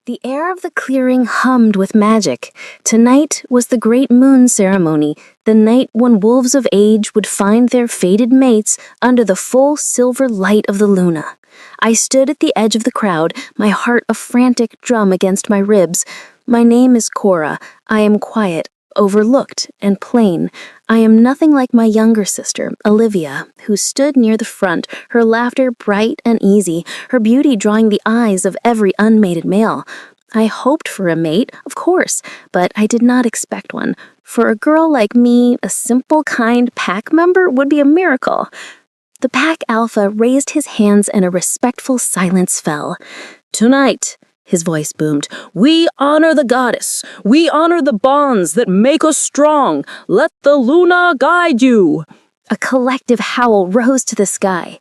The air of the clearing hummed with magic. Tonight was the great moon ceremony, the night when wolves of age would find their fated mates under the full silver light of the luna. I stood at the edge of the crowd, my heart a frantic drum against my ribs. My name is Cora. I am quiet, overlooked, and plain. I am nothing like my younger sister, Olivia, who stood near the front, her laughter bright and easy, her beauty drawing the eyes of every unmated male. I hoped for a mate, of course, but I did not expect one. For a girl like me, a simple, kind pack member would be a miracle. The pack alpha raised his hands and a respectful silence fell. "Tonight," his voice boomed, "we honor the goddess. We honor the bonds that make us strong. Let the Luna guide you." A collective howl rose to the sky.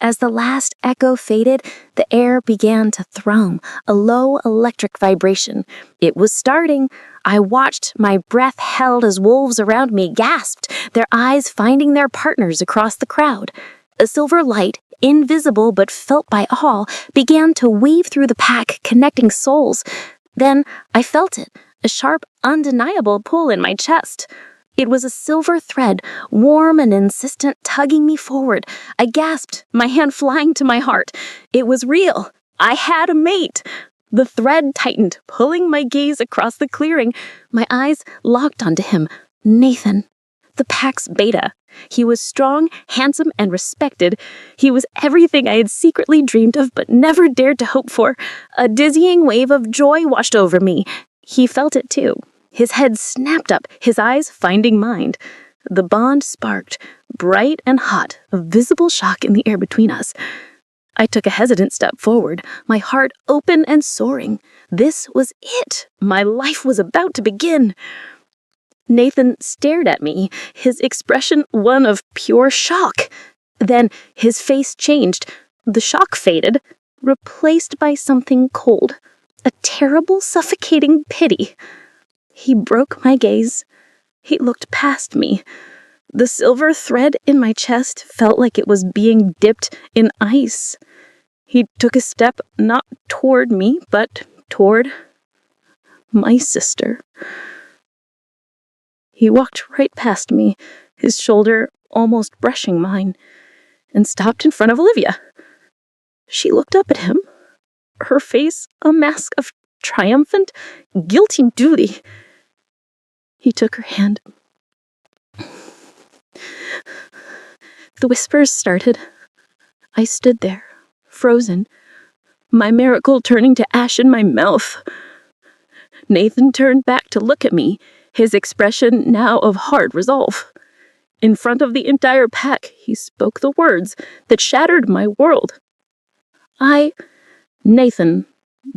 As the last echo faded, the air began to thrum, a low electric vibration. It was starting. I watched, my breath held as wolves around me gasped, their eyes finding their partners across the crowd. A silver light, invisible but felt by all, began to weave through the pack, connecting souls. Then I felt it, a sharp, undeniable pull in my chest. It was a silver thread, warm and insistent, tugging me forward. I gasped, my hand flying to my heart. It was real. I had a mate. The thread tightened, pulling my gaze across the clearing. My eyes locked onto him. Nathan, the pack's beta. He was strong, handsome, and respected. He was everything I had secretly dreamed of but never dared to hope for. A dizzying wave of joy washed over me. He felt it too. His head snapped up, his eyes finding mine. The bond sparked, bright and hot, a visible shock in the air between us. I took a hesitant step forward, my heart open and soaring. This was it. My life was about to begin. Nathan stared at me, his expression one of pure shock. Then his face changed. The shock faded, replaced by something cold, a terrible, suffocating pity. He broke my gaze. He looked past me. The silver thread in my chest felt like it was being dipped in ice. He took a step not toward me, but toward my sister. He walked right past me, his shoulder almost brushing mine, and stopped in front of Olivia. She looked up at him, her face a mask of triumphant, guilty duty. He took her hand. The whispers started. I stood there, frozen, my miracle turning to ash in my mouth. Nathan turned back to look at me, his expression now of hard resolve. In front of the entire pack, he spoke the words that shattered my world. I, Nathan,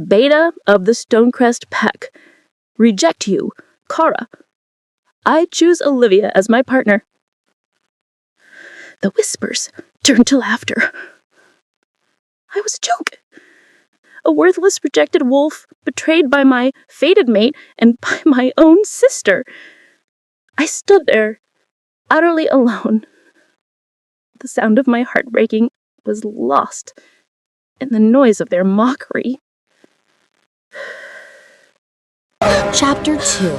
beta of the Stonecrest pack, reject you, Cora. I choose Olivia as my partner. The whispers turned to laughter. I was a joke. A worthless, rejected wolf, betrayed by my fated mate and by my own sister. I stood there, utterly alone. The sound of my heart breaking was lost in the noise of their mockery. Chapter 2.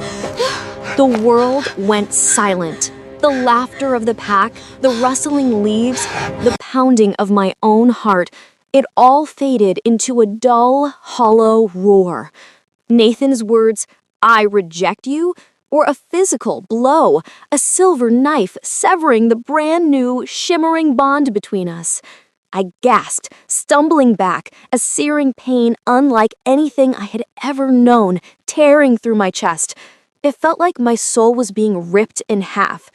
The world went silent. The laughter of the pack, the rustling leaves, the pounding of my own heart, it all faded into a dull, hollow roar. Nathan's words, "I reject you," or a physical blow, a silver knife severing the brand new, shimmering bond between us. I gasped, stumbling back, a searing pain unlike anything I had ever known, tearing through my chest. It felt like my soul was being ripped in half.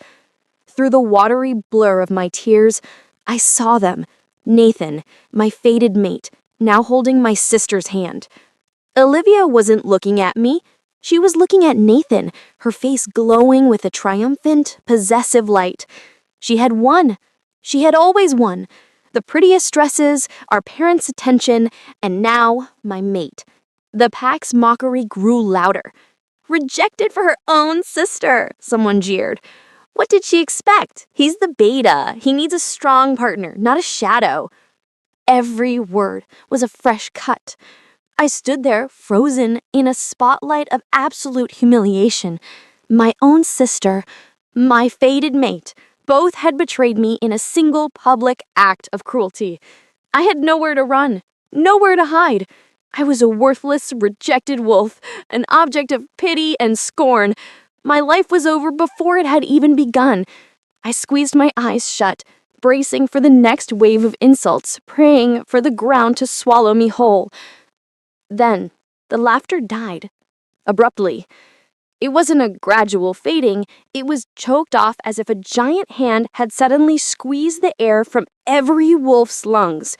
Through the watery blur of my tears, I saw them. Nathan, my fated mate, now holding my sister's hand. Olivia wasn't looking at me. She was looking at Nathan, her face glowing with a triumphant, possessive light. She had won. She had always won. The prettiest dresses, our parents' attention, and now my mate. The pack's mockery grew louder. "Rejected for her own sister," someone jeered. What did she expect? He's the beta. He needs a strong partner, not a shadow. Every word was a fresh cut. I stood there, frozen in a spotlight of absolute humiliation. My own sister, my fated mate, both had betrayed me in a single public act of cruelty. I had nowhere to run, nowhere to hide. I was a worthless, rejected wolf, an object of pity and scorn. My life was over before it had even begun. I squeezed my eyes shut, bracing for the next wave of insults, praying for the ground to swallow me whole. Then, the laughter died, abruptly. It wasn't a gradual fading, it was choked off as if a giant hand had suddenly squeezed the air from every wolf's lungs.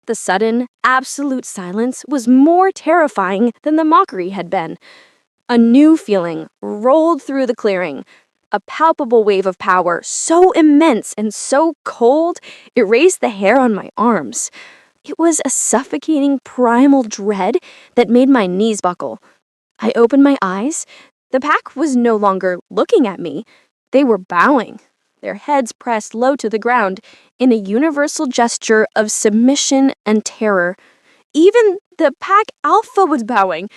The sudden, absolute silence was more terrifying than the mockery had been. A new feeling rolled through the clearing, a palpable wave of power so immense and so cold it raised the hair on my arms. It was a suffocating primal dread that made my knees buckle. I opened my eyes. The pack was no longer looking at me. They were bowing, their heads pressed low to the ground in a universal gesture of submission and terror. Even the pack alpha was bowing.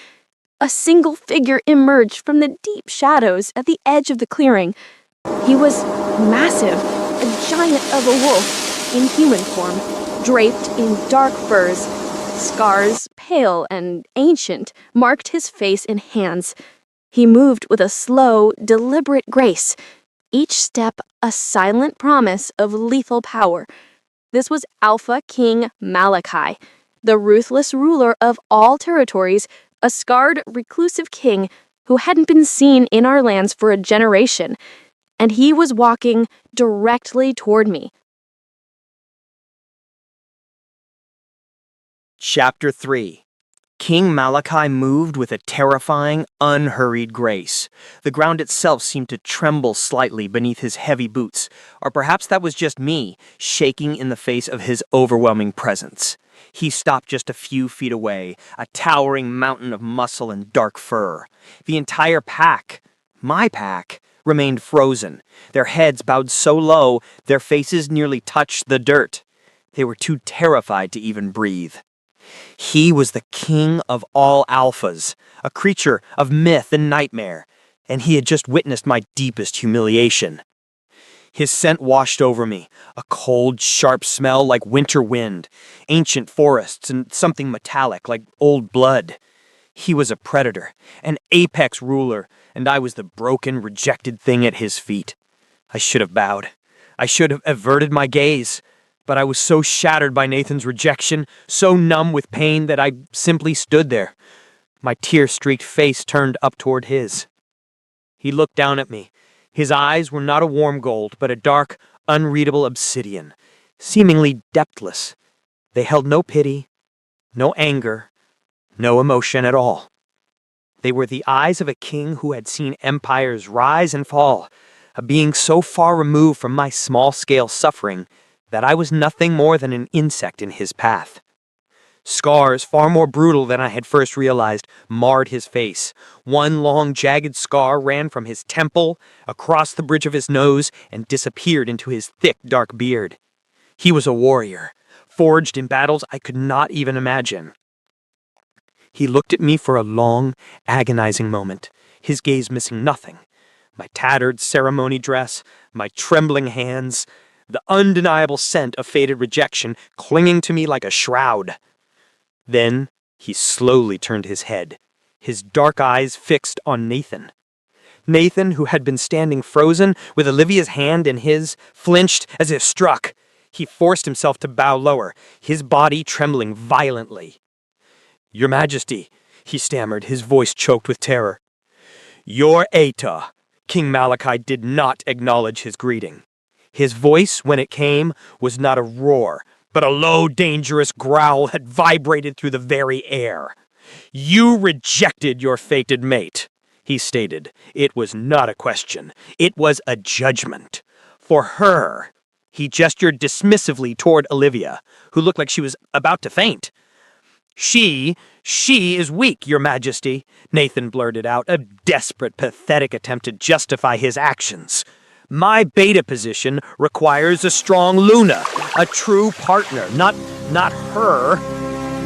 A single figure emerged from the deep shadows at the edge of the clearing. He was massive, a giant of a wolf in human form, draped in dark furs. Scars, pale and ancient, marked his face and hands. He moved with a slow, deliberate grace, each step a silent promise of lethal power. This was Alpha King Malachi, the ruthless ruler of all territories, a scarred, reclusive king who hadn't been seen in our lands for a generation, and he was walking directly toward me. Chapter 3. King Malachi moved with a terrifying, unhurried grace. The ground itself seemed to tremble slightly beneath his heavy boots, or perhaps that was just me, shaking in the face of his overwhelming presence. He stopped just a few feet away, a towering mountain of muscle and dark fur. The entire pack, my pack, remained frozen, their heads bowed so low their faces nearly touched the dirt. They were too terrified to even breathe. He was the king of all alphas, a creature of myth and nightmare, and he had just witnessed my deepest humiliation. His scent washed over me, a cold, sharp smell like winter wind, ancient forests, and something metallic like old blood. He was a predator, an apex ruler, and I was the broken, rejected thing at his feet. I should have bowed. I should have averted my gaze. But I was so shattered by Nathan's rejection, so numb with pain that I simply stood there, my tear-streaked face turned up toward his. He looked down at me. His eyes were not a warm gold, but a dark, unreadable obsidian, seemingly depthless. They held no pity, no anger, no emotion at all. They were the eyes of a king who had seen empires rise and fall, a being so far removed from my small-scale suffering that I was nothing more than an insect in his path. Scars, far more brutal than I had first realized, marred his face. One long, jagged scar ran from his temple, across the bridge of his nose, and disappeared into his thick, dark beard. He was a warrior, forged in battles I could not even imagine. He looked at me for a long, agonizing moment, his gaze missing nothing. My tattered ceremony dress, my trembling hands, the undeniable scent of faded rejection clinging to me like a shroud. Then he slowly turned his head, his dark eyes fixed on Nathan. Nathan, who had been standing frozen with Olivia's hand in his, flinched as if struck. He forced himself to bow lower, his body trembling violently. "Your Majesty," he stammered, his voice choked with terror. "Your Eta." King Malachi did not acknowledge his greeting. His voice, when it came, was not a roar, but a low, dangerous growl that vibrated through the very air. "You rejected your fated mate," he stated. It was not a question. It was a judgment. For her, he gestured dismissively toward Olivia, who looked like she was about to faint. She is weak, Your Majesty," Nathan blurted out, a desperate, pathetic attempt to justify his actions. "My beta position requires a strong Luna, a true partner, not her."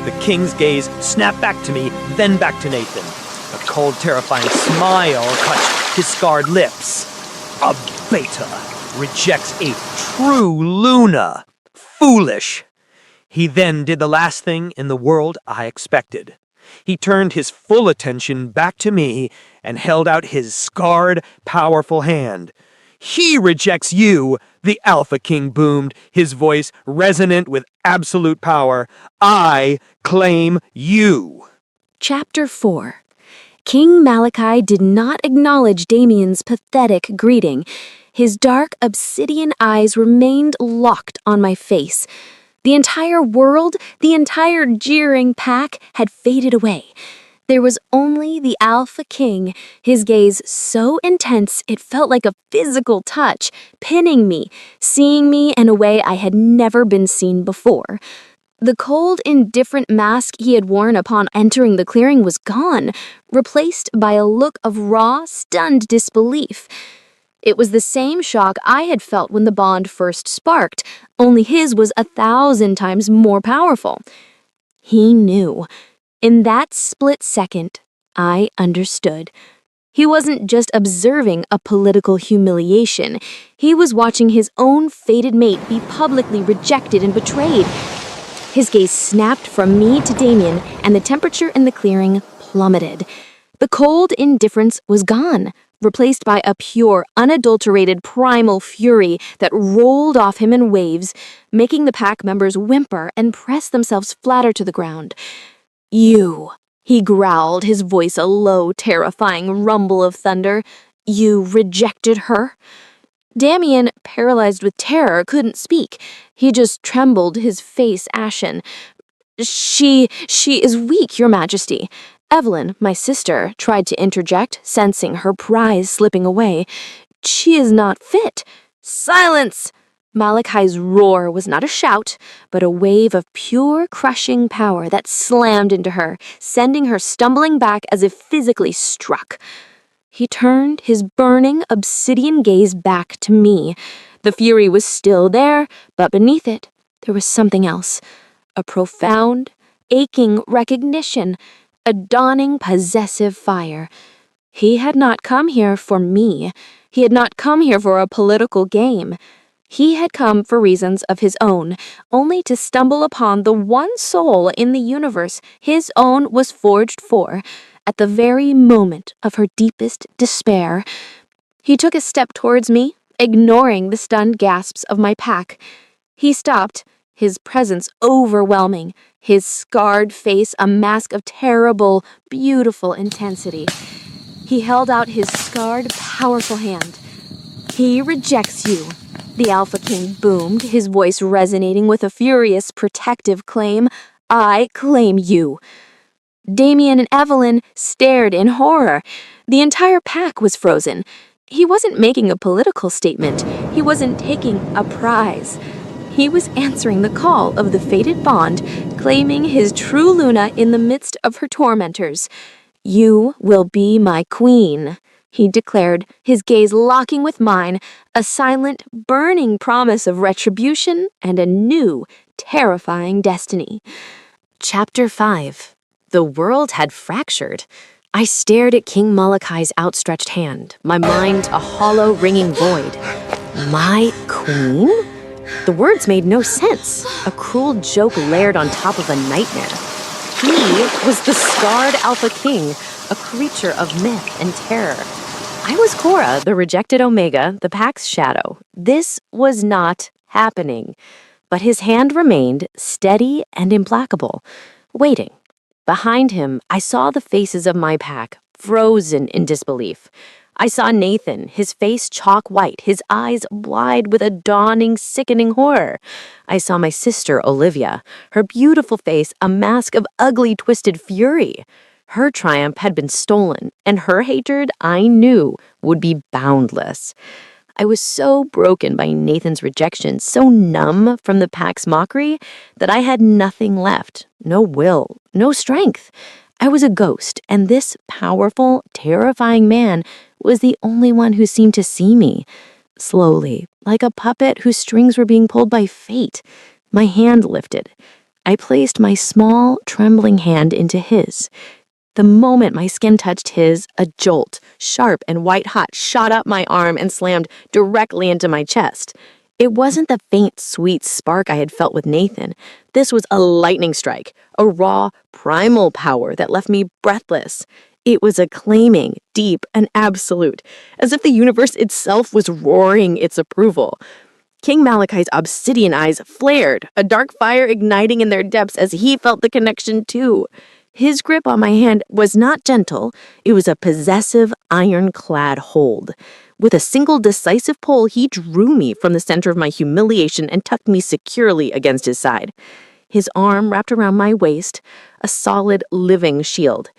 The king's gaze snapped back to me, then back to Nathan. A cold, terrifying smile touched his scarred lips. A beta rejects a true Luna. Foolish. He then did the last thing in the world I expected. He turned his full attention back to me and held out his scarred, powerful hand. He rejects you, the Alpha King boomed, his voice resonant with absolute power. I claim you. Chapter 4. King Malachi did not acknowledge Damien's pathetic greeting. His dark obsidian eyes remained locked on my face. The entire world, the entire jeering pack had faded away. There was only the Alpha King, his gaze so intense it felt like a physical touch, pinning me, seeing me in a way I had never been seen before. The cold, indifferent mask he had worn upon entering the clearing was gone, replaced by a look of raw, stunned disbelief. It was the same shock I had felt when the bond first sparked, only his was 1,000 times more powerful. He knew. In that split second, I understood. He wasn't just observing a political humiliation. He was watching his own fated mate be publicly rejected and betrayed. His gaze snapped from me to Damien, and the temperature in the clearing plummeted. The cold indifference was gone, replaced by a pure, unadulterated primal fury that rolled off him in waves, making the pack members whimper and press themselves flatter to the ground. You, he growled, his voice a low, terrifying rumble of thunder. You rejected her? Damien, paralyzed with terror, couldn't speak. He just trembled, his face ashen. She is weak, Your Majesty. Evelyn, my sister, tried to interject, sensing her prize slipping away. She is not fit. Silence! Malachi's roar was not a shout, but a wave of pure, crushing power that slammed into her, sending her stumbling back as if physically struck. He turned his burning, obsidian gaze back to me. The fury was still there, but beneath it, there was something else. A profound, aching recognition, a dawning, possessive fire. He had not come here for me. He had not come here for a political game. He had come for reasons of his own, only to stumble upon the one soul in the universe his own was forged for, at the very moment of her deepest despair. He took a step towards me, ignoring the stunned gasps of my pack. He stopped, his presence overwhelming, his scarred face a mask of terrible, beautiful intensity. He held out his scarred, powerful hand. He rejects you, the Alpha King boomed, his voice resonating with a furious, protective claim. I claim you. Damien and Evelyn stared in horror. The entire pack was frozen. He wasn't making a political statement. He wasn't taking a prize. He was answering the call of the fated bond, claiming his true Luna in the midst of her tormentors. You will be my queen, he declared, his gaze locking with mine, a silent, burning promise of retribution and a new, terrifying destiny. Chapter 5. The world had fractured. I stared at King Malachi's outstretched hand, my mind a hollow, ringing void. My queen? The words made no sense, a cruel joke layered on top of a nightmare. He was the scarred Alpha King, a creature of myth and terror. I was Cora, the rejected Omega, the pack's shadow. This was not happening. But his hand remained steady and implacable, waiting. Behind him, I saw the faces of my pack, frozen in disbelief. I saw Nathan, his face chalk white, his eyes wide with a dawning, sickening horror. I saw my sister, Olivia, her beautiful face a mask of ugly, twisted fury. Her triumph had been stolen, and her hatred, I knew, would be boundless. I was so broken by Nathan's rejection, so numb from the pack's mockery, that I had nothing left, no will, no strength. I was a ghost, and this powerful, terrifying man was the only one who seemed to see me. Slowly, like a puppet whose strings were being pulled by fate, my hand lifted. I placed my small, trembling hand into his. The moment my skin touched his, a jolt, sharp and white-hot, shot up my arm and slammed directly into my chest. It wasn't the faint, sweet spark I had felt with Nathan. This was a lightning strike, a raw, primal power that left me breathless. It was acclaiming, deep, and absolute, as if the universe itself was roaring its approval. King Malachi's obsidian eyes flared, a dark fire igniting in their depths as he felt the connection too. His grip on my hand was not gentle, it was a possessive, ironclad hold. With a single decisive pull, he drew me from the center of my humiliation and tucked me securely against his side. His arm wrapped around my waist, a solid, living shield.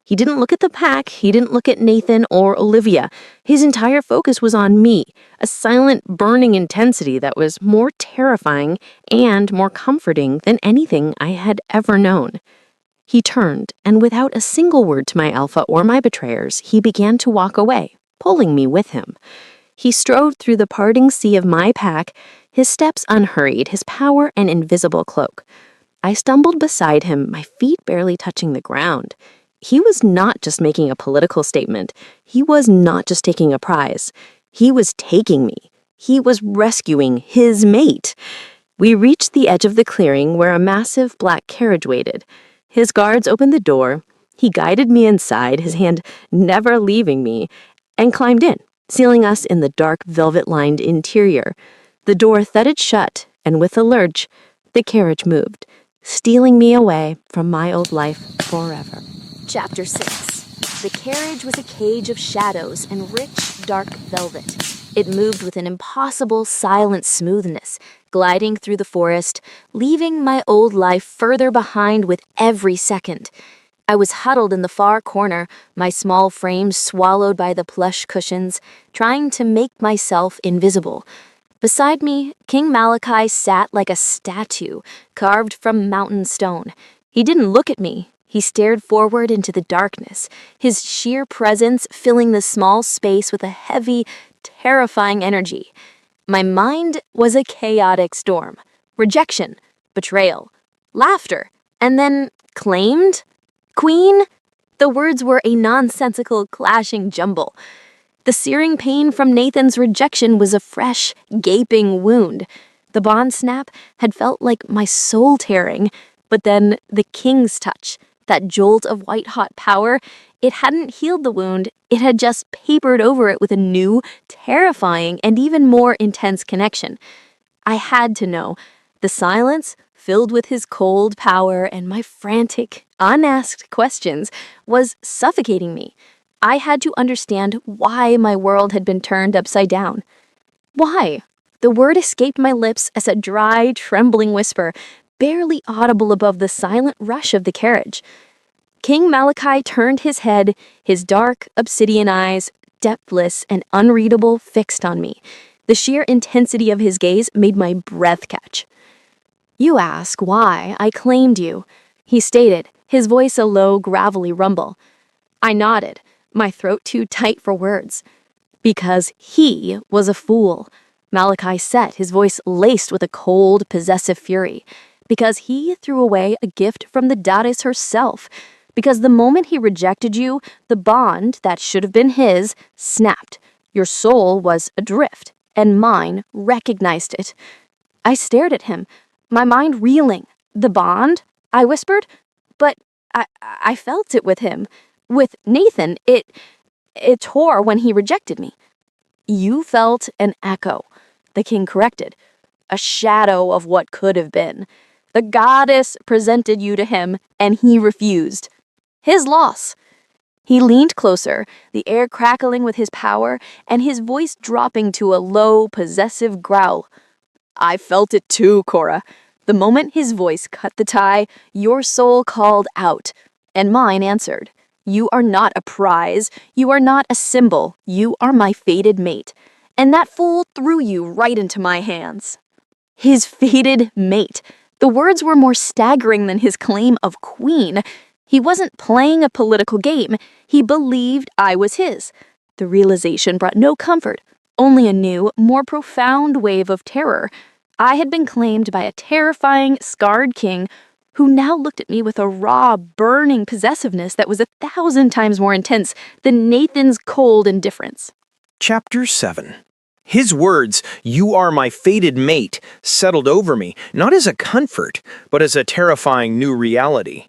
He didn't look at the pack, he didn't look at Nathan or Olivia. His entire focus was on me, a silent, burning intensity that was more terrifying and more comforting than anything I had ever known. He turned, and without a single word to my alpha or my betrayers, he began to walk away, pulling me with him. He strode through the parting sea of my pack, his steps unhurried, his power an invisible cloak. I stumbled beside him, my feet barely touching the ground. He was not just making a political statement. He was not just taking a prize. He was taking me. He was rescuing his mate. We reached the edge of the clearing where a massive black carriage waited. His guards opened the door. He guided me inside, his hand never leaving me, and climbed in, sealing us in the dark velvet-lined interior. The door thudded shut, and with a lurch, the carriage moved, stealing me away from my old life forever. Chapter 6. The carriage was a cage of shadows and rich, dark velvet. It moved with an impossible, silent smoothness, gliding through the forest, leaving my old life further behind with every second. I was huddled in the far corner, my small frame swallowed by the plush cushions, trying to make myself invisible. Beside me, King Malachi sat like a statue, carved from mountain stone. He didn't look at me. He stared forward into the darkness, his sheer presence filling the small space with a heavy, terrifying energy. My mind was a chaotic storm. Rejection, betrayal, laughter, and then claimed? Queen? The words were a nonsensical, clashing jumble. The searing pain from Nathan's rejection was a fresh, gaping wound. The bond snap had felt like my soul tearing, but then the king's touch, that jolt of white-hot power, it hadn't healed the wound, it had just papered over it with a new, terrifying, and even more intense connection. I had to know. The silence, filled with his cold power and my frantic, unasked questions, was suffocating me. I had to understand why my world had been turned upside down. Why? The word escaped my lips as a dry, trembling whisper, barely audible above the silent rush of the carriage. King Malachi turned his head, his dark, obsidian eyes, depthless and unreadable, fixed on me. The sheer intensity of his gaze made my breath catch. "You ask why I claimed you," he stated, his voice a low, gravelly rumble. I nodded, my throat too tight for words. "Because he was a fool," Malachi said, his voice laced with a cold, possessive fury. "Because he threw away a gift from the goddess herself. Because the moment he rejected you, the bond that should have been his snapped. Your soul was adrift, and mine recognized it." I stared at him, my mind reeling. "The bond?" I whispered. "But I felt it with him. With Nathan, it tore when he rejected me." "You felt an echo," the king corrected. "A shadow of what could have been. The goddess presented you to him, and he refused. His loss." He leaned closer, the air crackling with his power, and his voice dropping to a low, possessive growl. "I felt it too, Cora. The moment his voice cut the tie, your soul called out, and mine answered. You are not a prize. You are not a symbol. You are my fated mate. And that fool threw you right into my hands." His fated mate. The words were more staggering than his claim of queen. He wasn't playing a political game. He believed I was his. The realization brought no comfort, only a new, more profound wave of terror. I had been claimed by a terrifying, scarred king who now looked at me with a raw, burning possessiveness that was 1,000 times more intense than Nathan's cold indifference. Chapter 7. His words, "You are my fated mate," settled over me, not as a comfort, but as a terrifying new reality.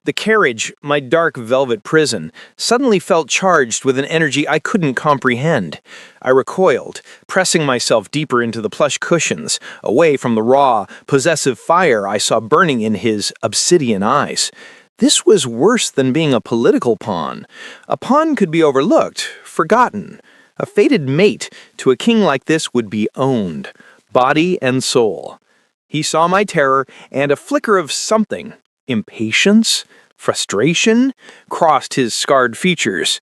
The carriage, my dark velvet prison, suddenly felt charged with an energy I couldn't comprehend. I recoiled, pressing myself deeper into the plush cushions, away from the raw, possessive fire I saw burning in his obsidian eyes. This was worse than being a political pawn. A pawn could be overlooked, forgotten. A fated mate to a king like this would be owned, body and soul. He saw my terror, and a flicker of something, impatience, frustration, crossed his scarred features.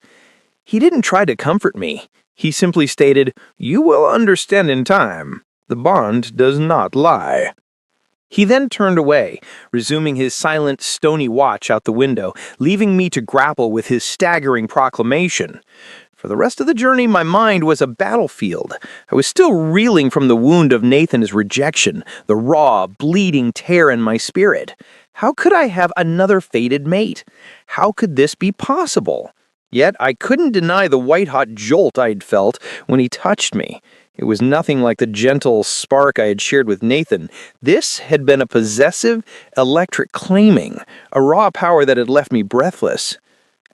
He didn't try to comfort me. He simply stated, "You will understand in time. The bond does not lie." He then turned away, resuming his silent, stony watch out the window, leaving me to grapple with his staggering proclamation. For the rest of the journey, my mind was a battlefield. I was still reeling from the wound of Nathan's rejection, the raw, bleeding tear in my spirit. How could I have another fated mate? How could this be possible? Yet I couldn't deny the white-hot jolt I'd felt when he touched me. It was nothing like the gentle spark I had shared with Nathan. This had been a possessive, electric claiming, a raw power that had left me breathless.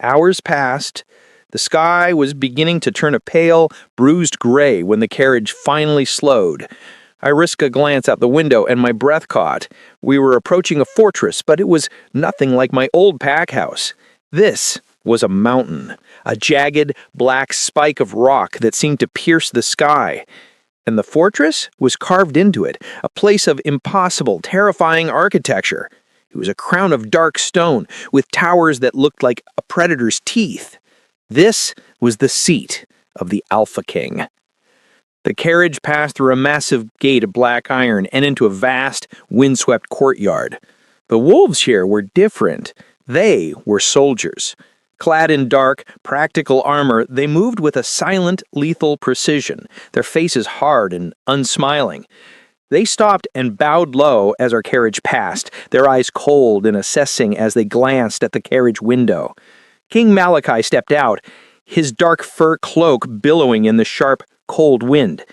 Hours passed. The sky was beginning to turn a pale, bruised gray when the carriage finally slowed. I risked a glance out the window and my breath caught. We were approaching a fortress, but it was nothing like my old pack house. This was a mountain, a jagged, black spike of rock that seemed to pierce the sky. And the fortress was carved into it, a place of impossible, terrifying architecture. It was a crown of dark stone, with towers that looked like a predator's teeth. This was the seat of the Alpha King. The carriage passed through a massive gate of black iron and into a vast, windswept courtyard. The wolves here were different. They were soldiers. Clad in dark, practical armor, they moved with a silent, lethal precision, their faces hard and unsmiling. They stopped and bowed low as our carriage passed, their eyes cold and assessing as they glanced at the carriage window. King Malachi stepped out, his dark fur cloak billowing in the sharp, cold wind.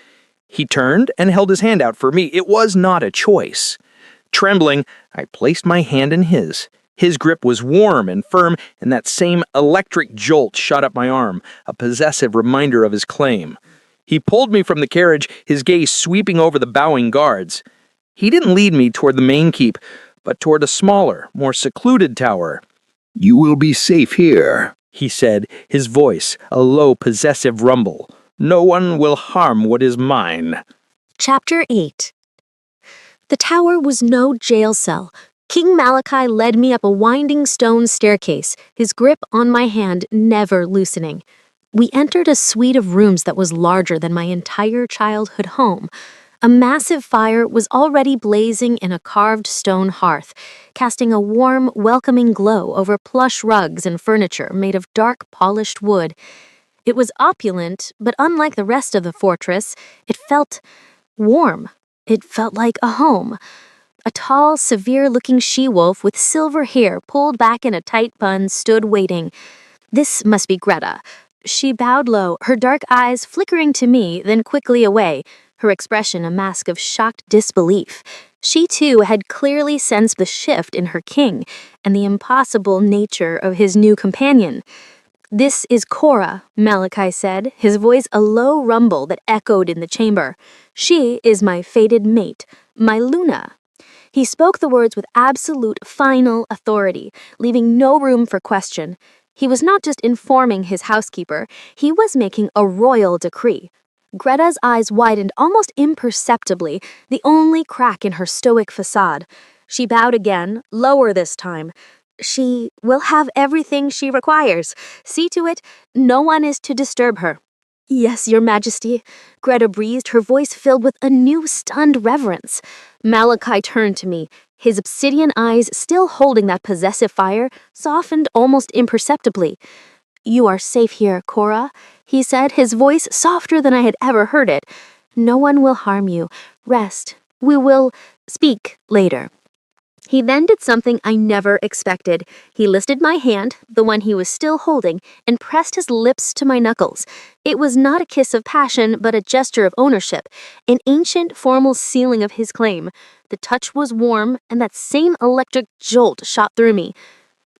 He turned and held his hand out for me. It was not a choice. Trembling, I placed my hand in his. His grip was warm and firm, and that same electric jolt shot up my arm, a possessive reminder of his claim. He pulled me from the carriage, his gaze sweeping over the bowing guards. He didn't lead me toward the main keep, but toward a smaller, more secluded tower. "You will be safe here," he said, his voice a low, possessive rumble. "No one will harm what is mine." Chapter 8. The tower was no jail cell. King Malachi led me up a winding stone staircase, his grip on my hand never loosening. We entered a suite of rooms that was larger than my entire childhood home. A massive fire was already blazing in a carved stone hearth, casting a warm, welcoming glow over plush rugs and furniture made of dark, polished wood. It was opulent, but unlike the rest of the fortress, it felt warm. It felt like a home. A tall, severe-looking she-wolf with silver hair pulled back in a tight bun stood waiting. This must be Greta. She bowed low, her dark eyes flickering to me, then quickly away, her expression a mask of shocked disbelief. She, too, had clearly sensed the shift in her king and the impossible nature of his new companion. "This is Cora," Malachi said, his voice a low rumble that echoed in the chamber. "She is my fated mate, my Luna." He spoke the words with absolute, final authority, leaving no room for question. He was not just informing his housekeeper, he was making a royal decree. Greta's eyes widened almost imperceptibly, the only crack in her stoic facade. She bowed again, lower this time. "She will have everything she requires. See to it, no one is to disturb her." "Yes, Your Majesty," Greta breathed, her voice filled with a new stunned reverence. Malachi turned to me, his obsidian eyes still holding that possessive fire, softened almost imperceptibly. "You are safe here, Cora," he said, his voice softer than I had ever heard it. "No one will harm you. Rest. We will speak later." He then did something I never expected. He lifted my hand, the one he was still holding, and pressed his lips to my knuckles. It was not a kiss of passion, but a gesture of ownership, an ancient, formal sealing of his claim. The touch was warm, and that same electric jolt shot through me.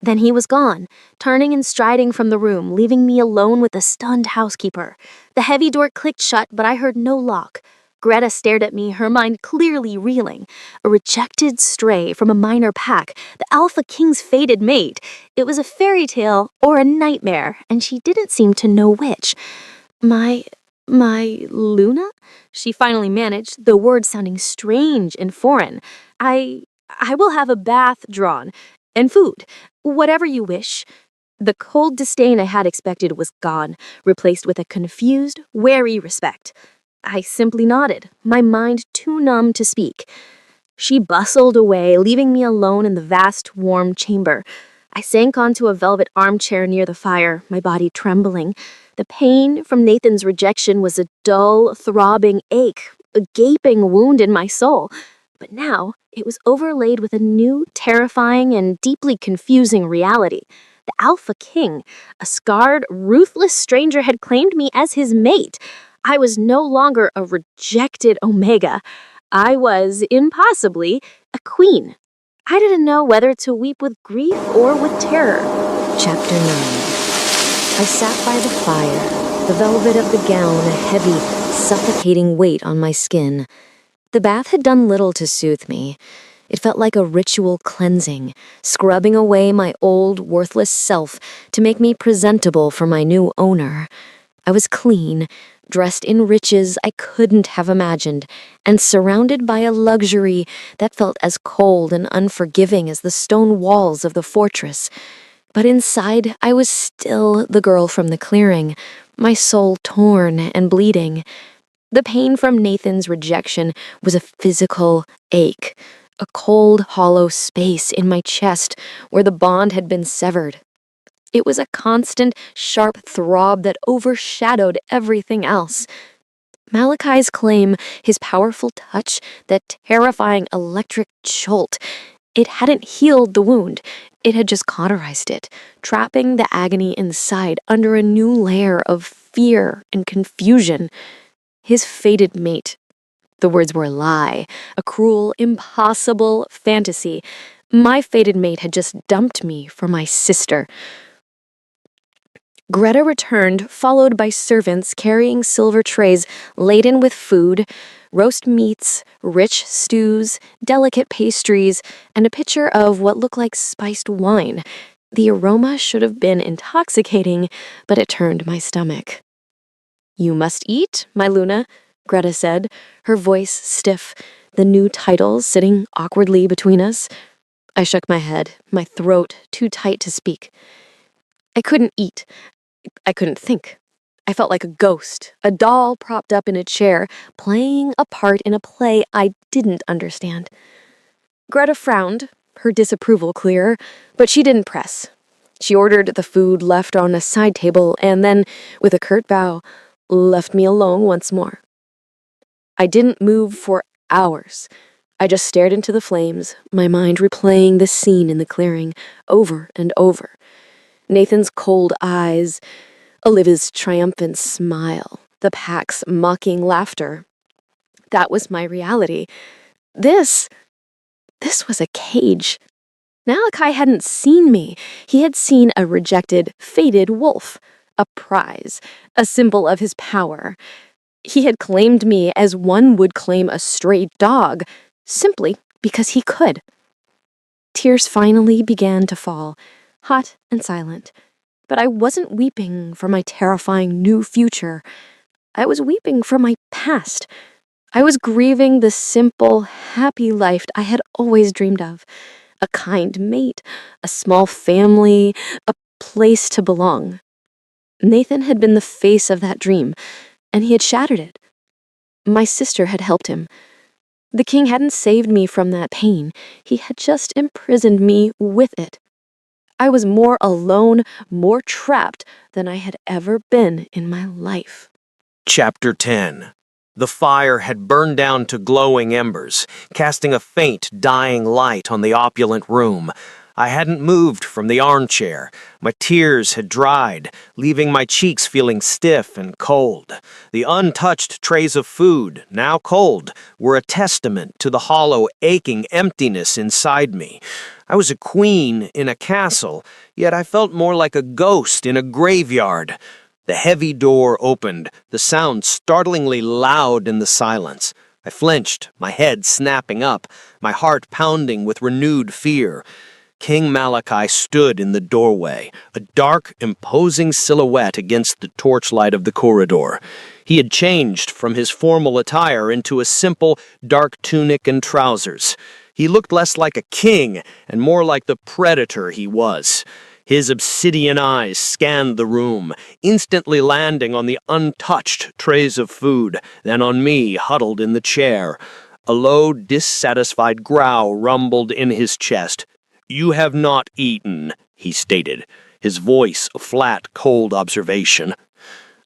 Then he was gone, turning and striding from the room, leaving me alone with the stunned housekeeper. The heavy door clicked shut, but I heard no lock. Greta stared at me, her mind clearly reeling. A rejected stray from a minor pack, the Alpha King's fated mate. It was a fairy tale or a nightmare, and she didn't seem to know which. My Luna? She finally managed, the word sounding strange and foreign. I will have a bath drawn. And food. Whatever you wish. The cold disdain I had expected was gone, replaced with a confused, wary respect. I simply nodded, my mind too numb to speak. She bustled away, leaving me alone in the vast, warm chamber. I sank onto a velvet armchair near the fire, my body trembling. The pain from Nathan's rejection was a dull, throbbing ache, a gaping wound in my soul. But now, it was overlaid with a new, terrifying, and deeply confusing reality. The Alpha King, a scarred, ruthless stranger, had claimed me as his mate. I was no longer a rejected Omega. I was, impossibly, a queen. I didn't know whether to weep with grief or with terror. Chapter 9. I sat by the fire, the velvet of the gown a heavy, suffocating weight on my skin. The bath had done little to soothe me. It felt like a ritual cleansing, scrubbing away my old, worthless self to make me presentable for my new owner. I was clean, dressed in riches I couldn't have imagined, and surrounded by a luxury that felt as cold and unforgiving as the stone walls of the fortress. But inside, I was still the girl from the clearing, my soul torn and bleeding. The pain from Nathan's rejection was a physical ache, a cold, hollow space in my chest where the bond had been severed. It was a constant, sharp throb that overshadowed everything else. Malachi's claim, his powerful touch, that terrifying electric jolt, it hadn't healed the wound. It had just cauterized it, trapping the agony inside under a new layer of fear and confusion. His fated mate. The words were a lie, a cruel, impossible fantasy. My fated mate had just dumped me for my sister. Greta returned, followed by servants carrying silver trays laden with food, roast meats, rich stews, delicate pastries, and a pitcher of what looked like spiced wine. The aroma should have been intoxicating, but it turned my stomach. "You must eat, my Luna," Greta said, her voice stiff, the new titles sitting awkwardly between us. I shook my head, my throat too tight to speak. I couldn't eat. I couldn't think. I felt like a ghost, a doll propped up in a chair, playing a part in a play I didn't understand. Greta frowned, her disapproval clear, but she didn't press. She ordered the food left on a side table and then, with a curt bow, left me alone once more. I didn't move for hours. I just stared into the flames, my mind replaying the scene in the clearing over and over. Nathan's cold eyes, Olivia's triumphant smile, the pack's mocking laughter. That was my reality. This was a cage. Malachi hadn't seen me. He had seen a rejected, fated wolf, a prize, a symbol of his power. He had claimed me as one would claim a stray dog, simply because he could. Tears finally began to fall, hot and silent. But I wasn't weeping for my terrifying new future. I was weeping for my past. I was grieving the simple, happy life I had always dreamed of. A kind mate, a small family, a place to belong. Nathan had been the face of that dream, and he had shattered it. My sister had helped him. The king hadn't saved me from that pain. He had just imprisoned me with it. I was more alone, more trapped than I had ever been in my life. Chapter 10. The fire had burned down to glowing embers, casting a faint, dying light on the opulent room. I hadn't moved from the armchair. My tears had dried, leaving my cheeks feeling stiff and cold. The untouched trays of food, now cold, were a testament to the hollow, aching emptiness inside me. I was a queen in a castle, yet I felt more like a ghost in a graveyard. The heavy door opened, the sound startlingly loud in the silence. I flinched, my head snapping up, my heart pounding with renewed fear. King Malachi stood in the doorway, a dark, imposing silhouette against the torchlight of the corridor. He had changed from his formal attire into a simple, dark tunic and trousers. He looked less like a king and more like the predator he was. His obsidian eyes scanned the room, instantly landing on the untouched trays of food, then on me huddled in the chair. A low, dissatisfied growl rumbled in his chest. "You have not eaten," he stated, his voice a flat, cold observation.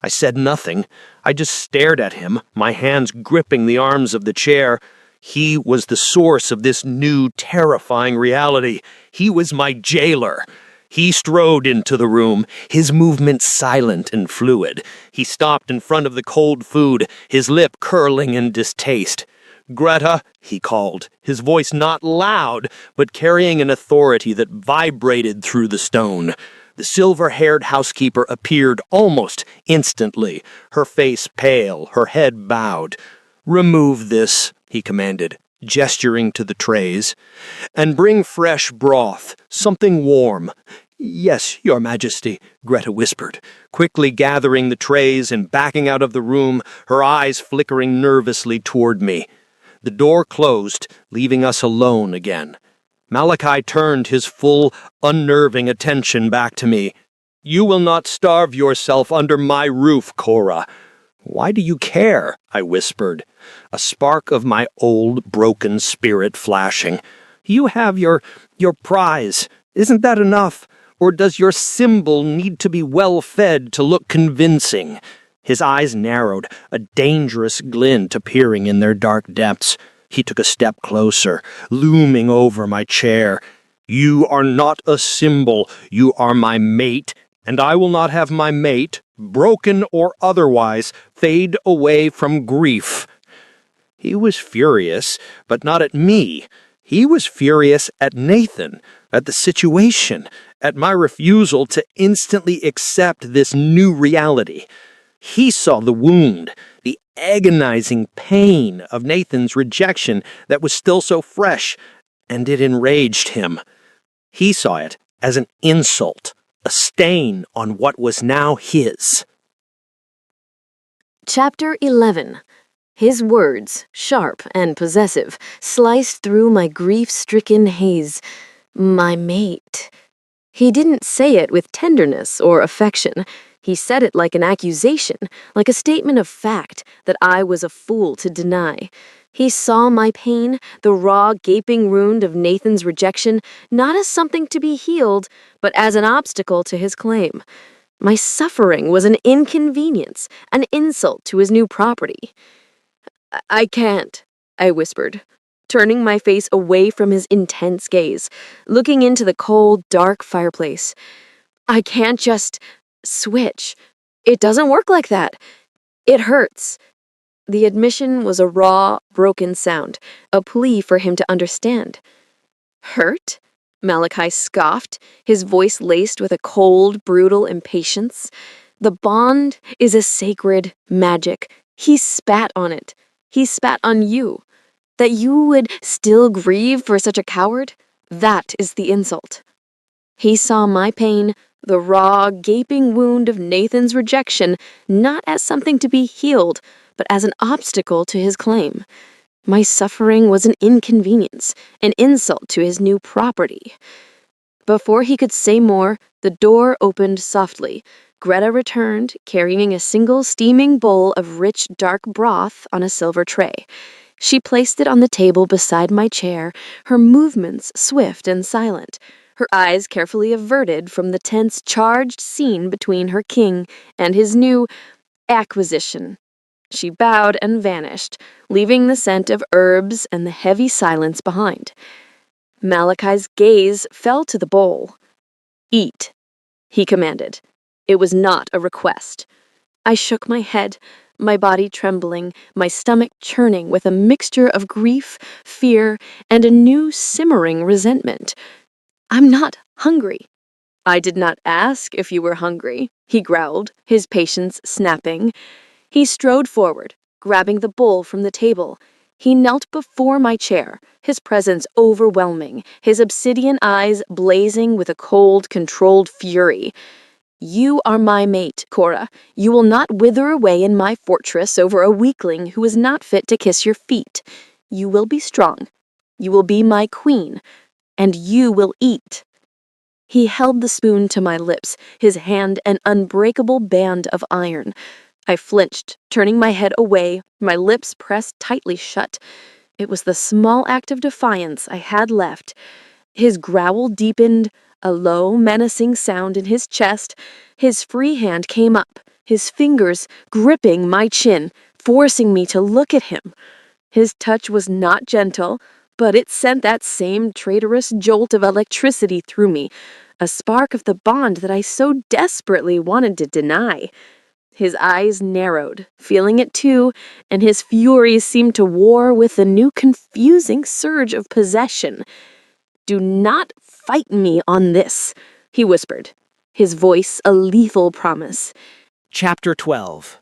I said nothing. I just stared at him, my hands gripping the arms of the chair. He was the source of this new, terrifying reality. He was my jailer. He strode into the room, his movements silent and fluid. He stopped in front of the cold food, his lip curling in distaste. "Greta," he called, his voice not loud, but carrying an authority that vibrated through the stone. The silver-haired housekeeper appeared almost instantly, her face pale, her head bowed. "Remove this," he commanded, gesturing to the trays, "and bring fresh broth, something warm." "Yes, Your Majesty," Greta whispered, quickly gathering the trays and backing out of the room, her eyes flickering nervously toward me. The door closed, leaving us alone again. Malachi turned his full, unnerving attention back to me. "You will not starve yourself under my roof, Cora." "Why do you care?" I whispered, a spark of my old, broken spirit flashing. "You have your prize. Isn't that enough? Or does your symbol need to be well-fed to look convincing?" His eyes narrowed, a dangerous glint appearing in their dark depths. He took a step closer, looming over my chair. "You are not a symbol. You are my mate, and I will not have my mate, broken or otherwise, fade away from grief." He was furious, but not at me. He was furious at Nathan, at the situation, at my refusal to instantly accept this new reality. He saw the wound, the agonizing pain of Nathan's rejection that was still so fresh, and it enraged him. He saw it as an insult, a stain on what was now his. Chapter 11. His words, sharp and possessive, sliced through my grief-stricken haze. My mate. He didn't say it with tenderness or affection. He said it like an accusation, like a statement of fact that I was a fool to deny. He saw my pain, the raw, gaping wound of Nathan's rejection, not as something to be healed, but as an obstacle to his claim. My suffering was an inconvenience, an insult to his new property. "I can't," I whispered, turning my face away from his intense gaze, looking into the cold, dark fireplace. "I can't just switch. It doesn't work like that. It hurts." The admission was a raw, broken sound, a plea for him to understand. "Hurt?" Malachi scoffed, his voice laced with a cold, brutal impatience. "The bond is a sacred magic. He spat on it. He spat on you. That you would still grieve for such a coward? That is the insult." He saw my pain, the raw, gaping wound of Nathan's rejection, not as something to be healed, but as an obstacle to his claim. My suffering was an inconvenience, an insult to his new property. Before he could say more, the door opened softly. Greta returned, carrying a single steaming bowl of rich, dark broth on a silver tray. She placed it on the table beside my chair, her movements swift and silent, her eyes carefully averted from the tense, charged scene between her king and his new acquisition. She bowed and vanished, leaving the scent of herbs and the heavy silence behind. Malachi's gaze fell to the bowl. "Eat," he commanded. It was not a request. I shook my head, my body trembling, my stomach churning with a mixture of grief, fear, and a new simmering resentment. "I'm not hungry." "I did not ask if you were hungry," he growled, his patience snapping. He strode forward, grabbing the bowl from the table. He knelt before my chair, his presence overwhelming, his obsidian eyes blazing with a cold, controlled fury. "You are my mate, Cora. You will not wither away in my fortress over a weakling who is not fit to kiss your feet. You will be strong. You will be my queen. And you will eat." He held the spoon to my lips, his hand an unbreakable band of iron. I flinched, turning my head away, my lips pressed tightly shut. It was the small act of defiance I had left. His growl deepened, a low, menacing sound in his chest. His free hand came up, his fingers gripping my chin, forcing me to look at him. His touch was not gentle, but it sent that same traitorous jolt of electricity through me, a spark of the bond that I so desperately wanted to deny. His eyes narrowed, feeling it too, and his fury seemed to war with the new confusing surge of possession. "Do not fight me on this," he whispered, his voice a lethal promise. Chapter 12.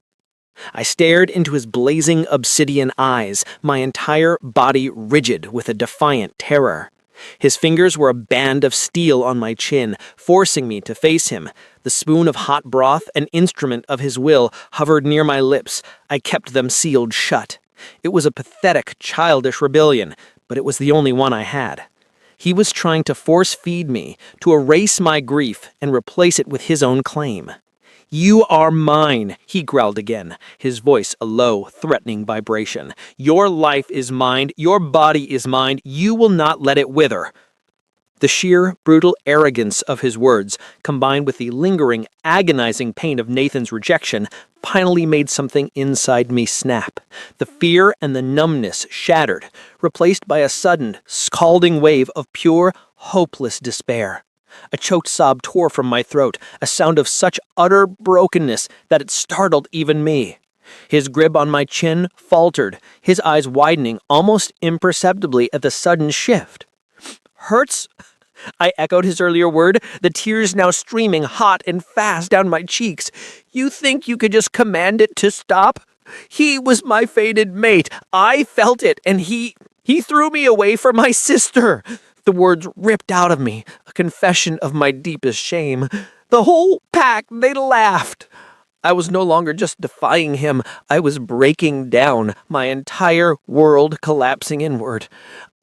I stared into his blazing obsidian eyes, my entire body rigid with a defiant terror. His fingers were a band of steel on my chin, forcing me to face him. The spoon of hot broth, an instrument of his will, hovered near my lips. I kept them sealed shut. It was a pathetic, childish rebellion, but it was the only one I had. He was trying to force-feed me, to erase my grief and replace it with his own claim. "You are mine," he growled again, his voice a low, threatening vibration. "Your life is mine, your body is mine, you will not let it wither." The sheer, brutal arrogance of his words, combined with the lingering, agonizing pain of Nathan's rejection, finally made something inside me snap. The fear and the numbness shattered, replaced by a sudden, scalding wave of pure, hopeless despair. A choked sob tore from my throat, a sound of such utter brokenness that it startled even me. His grip on my chin faltered, his eyes widening almost imperceptibly at the sudden shift. "Hurts?" I echoed his earlier word, the tears now streaming hot and fast down my cheeks. "You think you could just command it to stop? He was my fated mate. I felt it, and he threw me away for my sister." The words ripped out of me, a confession of my deepest shame. The whole pack, they laughed. I was no longer just defying him. I was breaking down, my entire world collapsing inward.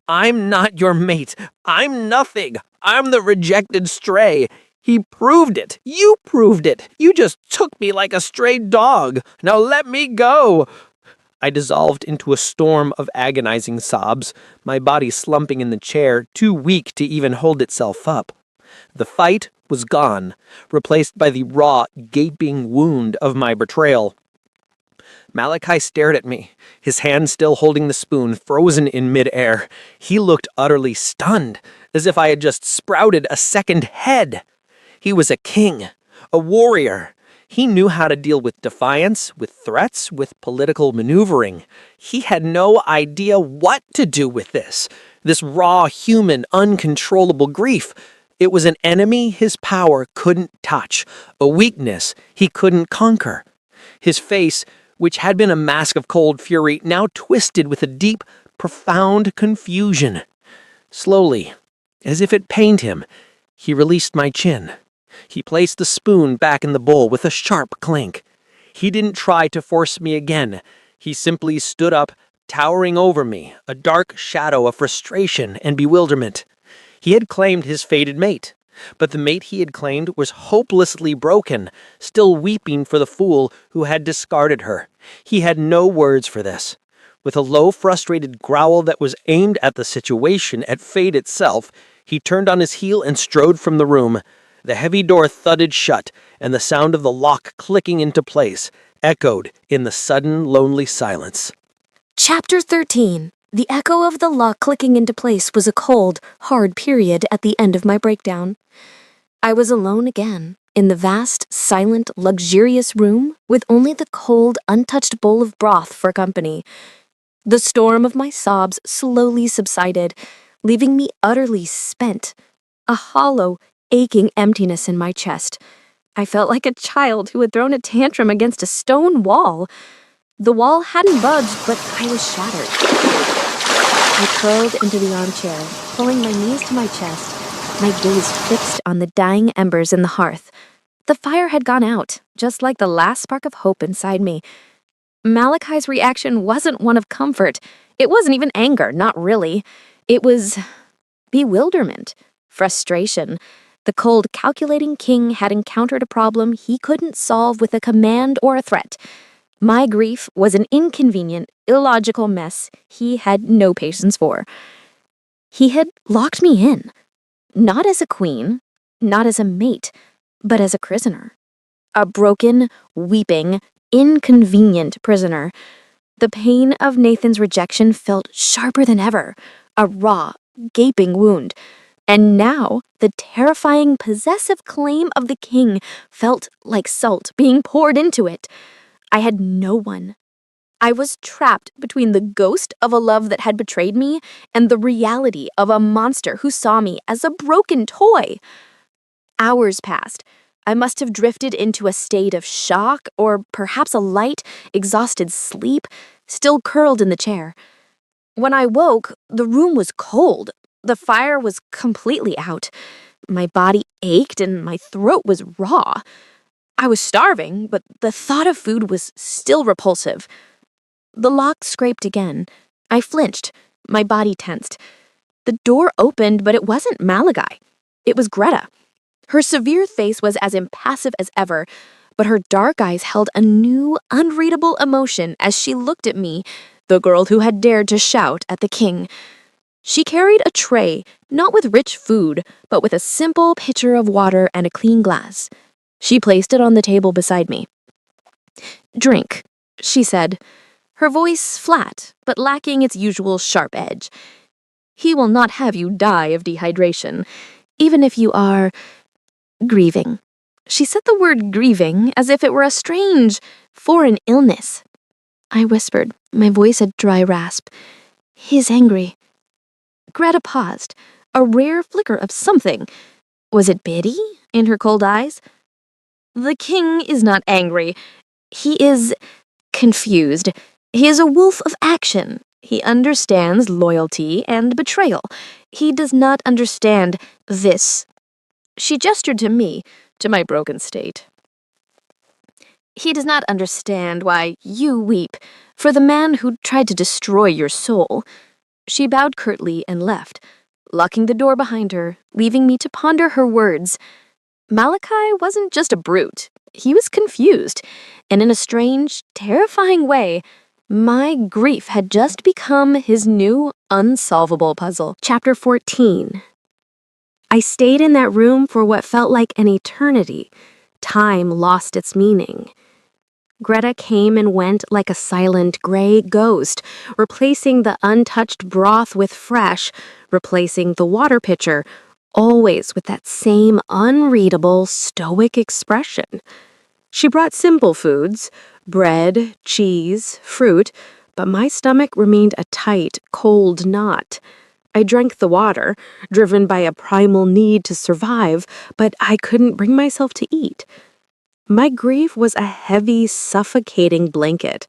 "I'm not your mate. I'm nothing. I'm the rejected stray. He proved it. You proved it. You just took me like a stray dog. Now let me go." I dissolved into a storm of agonizing sobs, my body slumping in the chair, too weak to even hold itself up. The fight was gone, replaced by the raw, gaping wound of my betrayal. Malachi stared at me, his hand still holding the spoon, frozen in midair. He looked utterly stunned, as if I had just sprouted a second head. He was a king, a warrior. He knew how to deal with defiance, with threats, with political maneuvering. He had no idea what to do with this raw, human, uncontrollable grief. It was an enemy his power couldn't touch, a weakness he couldn't conquer. His face, which had been a mask of cold fury, now twisted with a deep, profound confusion. Slowly, as if it pained him, he released my chin. He placed the spoon back in the bowl with a sharp clink. He didn't try to force me again. He simply stood up, towering over me, a dark shadow of frustration and bewilderment. He had claimed his fated mate, but the mate he had claimed was hopelessly broken, still weeping for the fool who had discarded her. He had no words for this. With a low, frustrated growl that was aimed at the situation, at fate itself, he turned on his heel and strode from the room. The heavy door thudded shut, and the sound of the lock clicking into place echoed in the sudden, lonely silence. Chapter 13. The echo of the lock clicking into place was a cold, hard period at the end of my breakdown. I was alone again, in the vast, silent, luxurious room with only the cold, untouched bowl of broth for company. The storm of my sobs slowly subsided, leaving me utterly spent, a hollow, aching emptiness in my chest. I felt like a child who had thrown a tantrum against a stone wall. The wall hadn't budged, but I was shattered. I curled into the armchair, pulling my knees to my chest, my gaze fixed on the dying embers in the hearth. The fire had gone out, just like the last spark of hope inside me. Malachi's reaction wasn't one of comfort. It wasn't even anger, not really. It was bewilderment, frustration. The cold, calculating king had encountered a problem he couldn't solve with a command or a threat. My grief was an inconvenient, illogical mess he had no patience for. He had locked me in, not as a queen, not as a mate, but as a prisoner. A broken, weeping, inconvenient prisoner. The pain of Nathan's rejection felt sharper than ever, a raw, gaping wound. And now, the terrifying, possessive claim of the king felt like salt being poured into it. I had no one. I was trapped between the ghost of a love that had betrayed me and the reality of a monster who saw me as a broken toy. Hours passed. I must have drifted into a state of shock or perhaps a light, exhausted sleep, still curled in the chair. When I woke, the room was cold. The fire was completely out. My body ached and my throat was raw. I was starving, but the thought of food was still repulsive. The lock scraped again. I flinched. My body tensed. The door opened, but it wasn't Malachi. It was Greta. Her severe face was as impassive as ever, but her dark eyes held a new, unreadable emotion as she looked at me, the girl who had dared to shout at the king. She carried a tray, not with rich food, but with a simple pitcher of water and a clean glass. She placed it on the table beside me. "Drink," she said, her voice flat, but lacking its usual sharp edge. "He will not have you die of dehydration, even if you are grieving." She said the word grieving as if it were a strange, foreign illness. I whispered, my voice a dry rasp. "He's angry." Greta paused, a rare flicker of something. Was it pity in her cold eyes? "The king is not angry. He is confused. He is a wolf of action. He understands loyalty and betrayal. He does not understand this." She gestured to me, to my broken state. "He does not understand why you weep for the man who tried to destroy your soul." She bowed curtly and left, locking the door behind her, leaving me to ponder her words. Malachi wasn't just a brute. He was confused, and in a strange, terrifying way, my grief had just become his new, unsolvable puzzle. Chapter 14. I stayed in that room for what felt like an eternity. Time lost its meaning. Greta came and went like a silent gray ghost, replacing the untouched broth with fresh, replacing the water pitcher, always with that same unreadable, stoic expression. She brought simple foods, bread, cheese, fruit, but my stomach remained a tight, cold knot. I drank the water, driven by a primal need to survive, but I couldn't bring myself to eat. My grief was a heavy, suffocating blanket.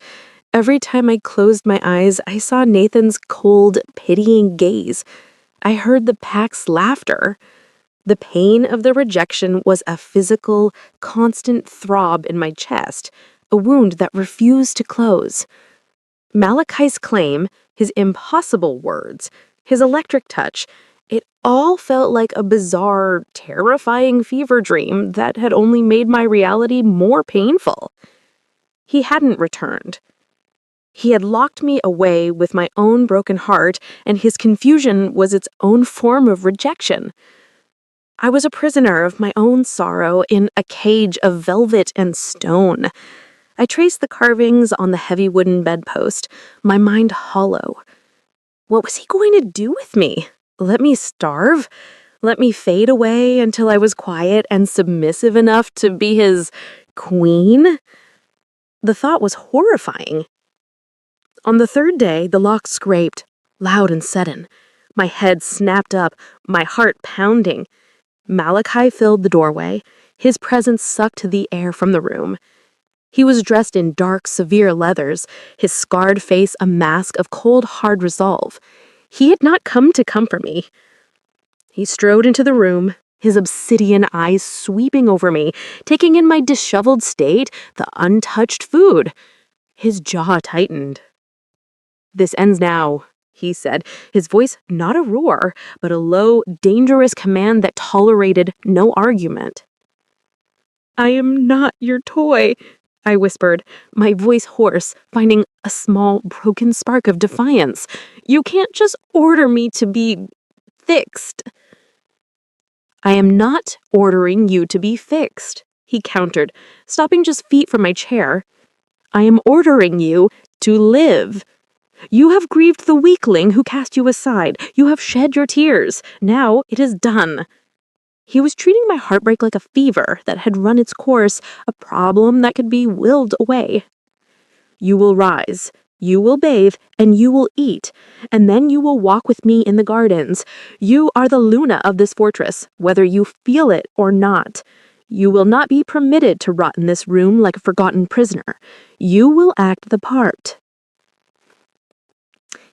Every time I closed my eyes, I saw Nathan's cold, pitying gaze. I heard the pack's laughter. The pain of the rejection was a physical, constant throb in my chest, a wound that refused to close. Malachi's claim, his impossible words, his electric touch, it all felt like a bizarre, terrifying fever dream that had only made my reality more painful. He hadn't returned. He had locked me away with my own broken heart, and his confusion was its own form of rejection. I was a prisoner of my own sorrow in a cage of velvet and stone. I traced the carvings on the heavy wooden bedpost, my mind hollow. What was he going to do with me? Let me starve? Let me fade away until I was quiet and submissive enough to be his queen? The thought was horrifying. On the third day, the lock scraped, loud and sudden. My head snapped up, my heart pounding. Malachi filled the doorway. His presence sucked the air from the room. He was dressed in dark, severe leathers, his scarred face a mask of cold, hard resolve. He had not come to comfort me. He strode into the room, his obsidian eyes sweeping over me, taking in my disheveled state, the untouched food. His jaw tightened. "This ends now," he said, his voice not a roar, but a low, dangerous command that tolerated no argument. "I am not your toy," I whispered, my voice hoarse, finding a small, broken spark of defiance. "You can't just order me to be fixed." "I am not ordering you to be fixed," he countered, stopping just feet from my chair. "I am ordering you to live. You have grieved the weakling who cast you aside. You have shed your tears. Now it is done." He was treating my heartbreak like a fever that had run its course, a problem that could be willed away. "You will rise, you will bathe, and you will eat, and then you will walk with me in the gardens. You are the Luna of this fortress, whether you feel it or not. You will not be permitted to rot in this room like a forgotten prisoner. You will act the part."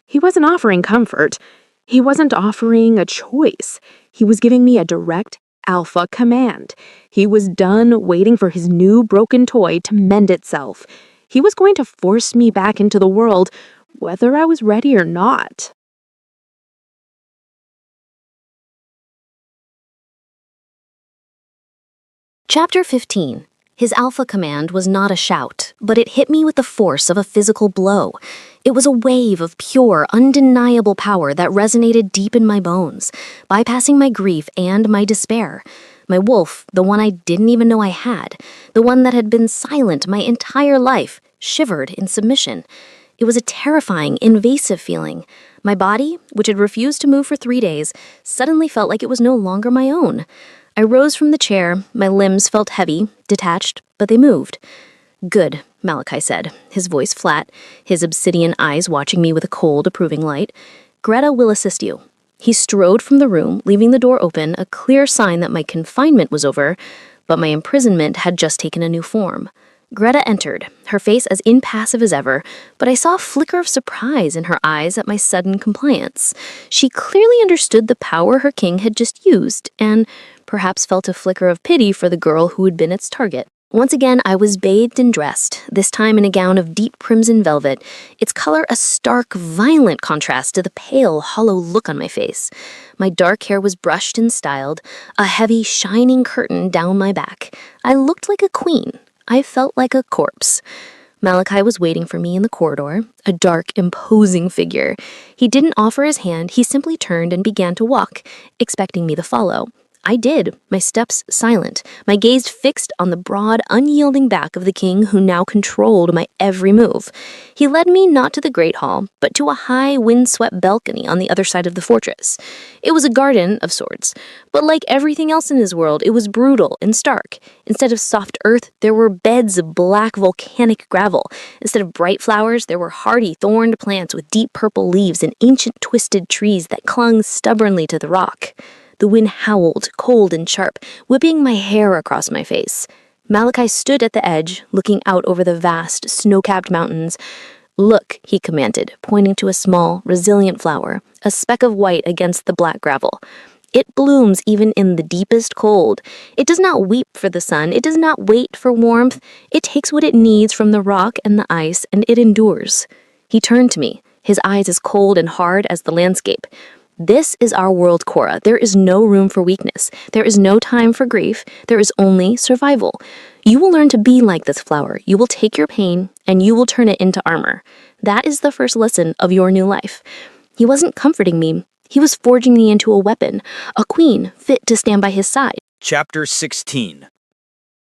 He wasn't offering comfort. He wasn't offering a choice. He was giving me a direct alpha command. He was done waiting for his new broken toy to mend itself. He was going to force me back into the world, whether I was ready or not. Chapter 15. His alpha command was not a shout, but it hit me with the force of a physical blow. It was a wave of pure, undeniable power that resonated deep in my bones, bypassing my grief and my despair. My wolf, the one I didn't even know I had, the one that had been silent my entire life, shivered in submission. It was a terrifying, invasive feeling. My body, which had refused to move for 3 days, suddenly felt like it was no longer my own. I rose from the chair, my limbs felt heavy, detached, but they moved. "Good," Malachi said, his voice flat, his obsidian eyes watching me with a cold, approving light. "Greta will assist you." He strode from the room, leaving the door open, a clear sign that my confinement was over, but my imprisonment had just taken a new form. Greta entered, her face as impassive as ever, but I saw a flicker of surprise in her eyes at my sudden compliance. She clearly understood the power her king had just used, and perhaps felt a flicker of pity for the girl who had been its target. Once again, I was bathed and dressed, this time in a gown of deep crimson velvet, its color a stark, violent contrast to the pale, hollow look on my face. My dark hair was brushed and styled, a heavy, shining curtain down my back. I looked like a queen. I felt like a corpse. Malachi was waiting for me in the corridor, a dark, imposing figure. He didn't offer his hand, he simply turned and began to walk, expecting me to follow. I did, my steps silent, my gaze fixed on the broad, unyielding back of the king who now controlled my every move. He led me not to the great hall, but to a high, wind-swept balcony on the other side of the fortress. It was a garden of sorts, but like everything else in his world, it was brutal and stark. Instead of soft earth, there were beds of black volcanic gravel. Instead of bright flowers, there were hardy, thorned plants with deep purple leaves and ancient twisted trees that clung stubbornly to the rock. The wind howled, cold and sharp, whipping my hair across my face. Malachi stood at the edge, looking out over the vast, snow-capped mountains. "Look," he commanded, pointing to a small, resilient flower, a speck of white against the black gravel. "It blooms even in the deepest cold. It does not weep for the sun. It does not wait for warmth. It takes what it needs from the rock and the ice, and it endures." He turned to me, his eyes as cold and hard as the landscape. "This is our world, Cora. There is no room for weakness. There is no time for grief. There is only survival. You will learn to be like this flower. You will take your pain, and you will turn it into armor. That is the first lesson of your new life." He wasn't comforting me. He was forging me into a weapon, a queen fit to stand by his side. Chapter 16.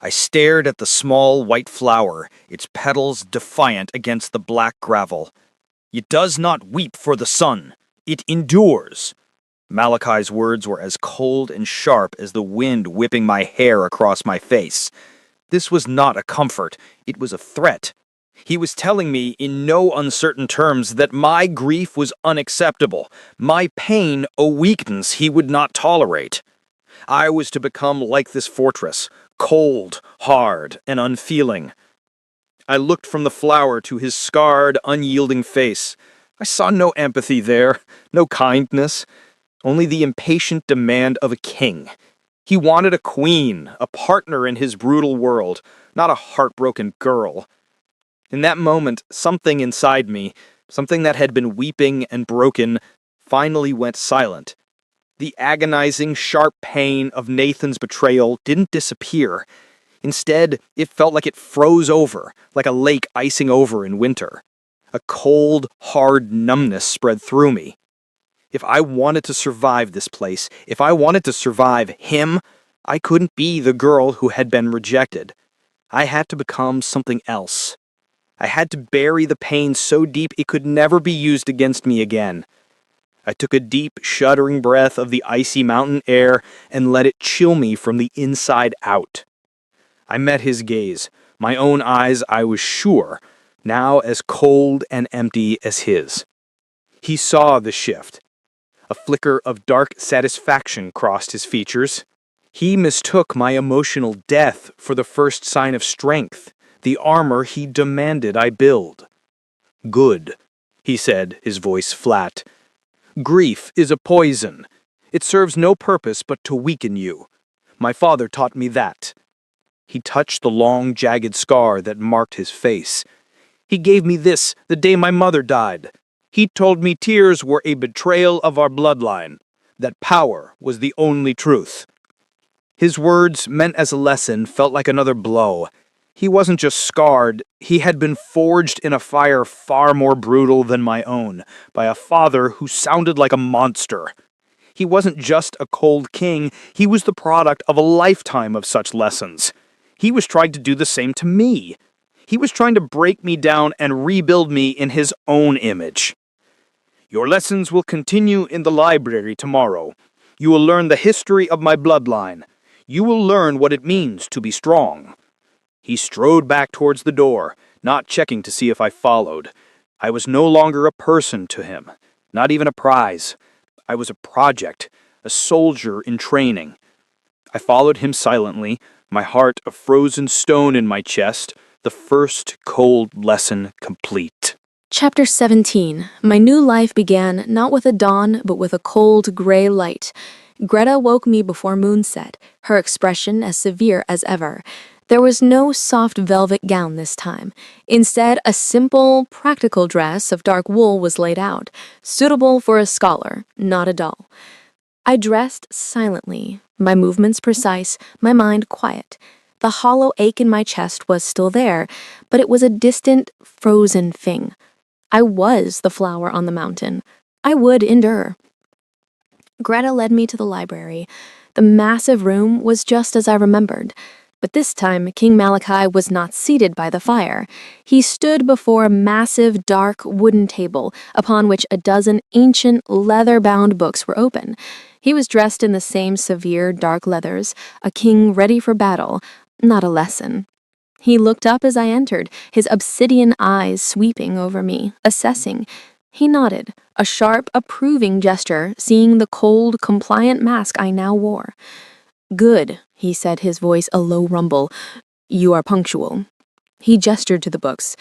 I stared at the small white flower, its petals defiant against the black gravel. It does not weep for the sun. It endures. Malachi's words were as cold and sharp as the wind whipping my hair across my face. This was not a comfort, it was a threat. He was telling me in no uncertain terms that my grief was unacceptable, my pain a weakness he would not tolerate. I was to become like this fortress, cold, hard, and unfeeling. I looked from the flower to his scarred, unyielding face. I saw no empathy there, no kindness, only the impatient demand of a king. He wanted a queen, a partner in his brutal world, not a heartbroken girl. In that moment, something inside me, something that had been weeping and broken, finally went silent. The agonizing, sharp pain of Nathan's betrayal didn't disappear. Instead, it felt like it froze over, like a lake icing over in winter. A cold, hard numbness spread through me. If I wanted to survive this place, if I wanted to survive him, I couldn't be the girl who had been rejected. I had to become something else. I had to bury the pain so deep it could never be used against me again. I took a deep, shuddering breath of the icy mountain air and let it chill me from the inside out. I met his gaze, my own eyes, I was sure, now as cold and empty as his. He saw the shift. A flicker of dark satisfaction crossed his features. He mistook my emotional death for the first sign of strength, the armor he demanded I build. Good, he said, his voice flat. Grief is a poison. It serves no purpose but to weaken you. My father taught me that. He touched the long, jagged scar that marked his face. He gave me this the day my mother died. He told me tears were a betrayal of our bloodline, that power was the only truth. His words, meant as a lesson, felt like another blow. He wasn't just scarred, he had been forged in a fire far more brutal than my own, by a father who sounded like a monster. He wasn't just a cold king, he was the product of a lifetime of such lessons. He was trying to do the same to me. He was trying to break me down and rebuild me in his own image. Your lessons will continue in the library tomorrow. You will learn the history of my bloodline. You will learn what it means to be strong. He strode back towards the door, not checking to see if I followed. I was no longer a person to him, not even a prize. I was a project, a soldier in training. I followed him silently, my heart a frozen stone in my chest, the first cold lesson complete. Chapter 17. My new life began not with a dawn, but with a cold, gray light. Greta woke me before moonset, her expression as severe as ever. There was no soft velvet gown this time. Instead, a simple, practical dress of dark wool was laid out, suitable for a scholar, not a doll. I dressed silently, my movements precise, my mind quiet. The hollow ache in my chest was still there, but it was a distant, frozen thing. I was the flower on the mountain. I would endure. Greta led me to the library. The massive room was just as I remembered. But this time, King Malachi was not seated by the fire. He stood before a massive, dark wooden table, upon which a dozen ancient, leather-bound books were open. He was dressed in the same severe, dark leathers, a king ready for battle, not a lesson. He looked up as I entered, his obsidian eyes sweeping over me, assessing. He nodded, a sharp, approving gesture, seeing the cold, compliant mask I now wore. Good, he said, his voice a low rumble. You are punctual. He gestured to the books.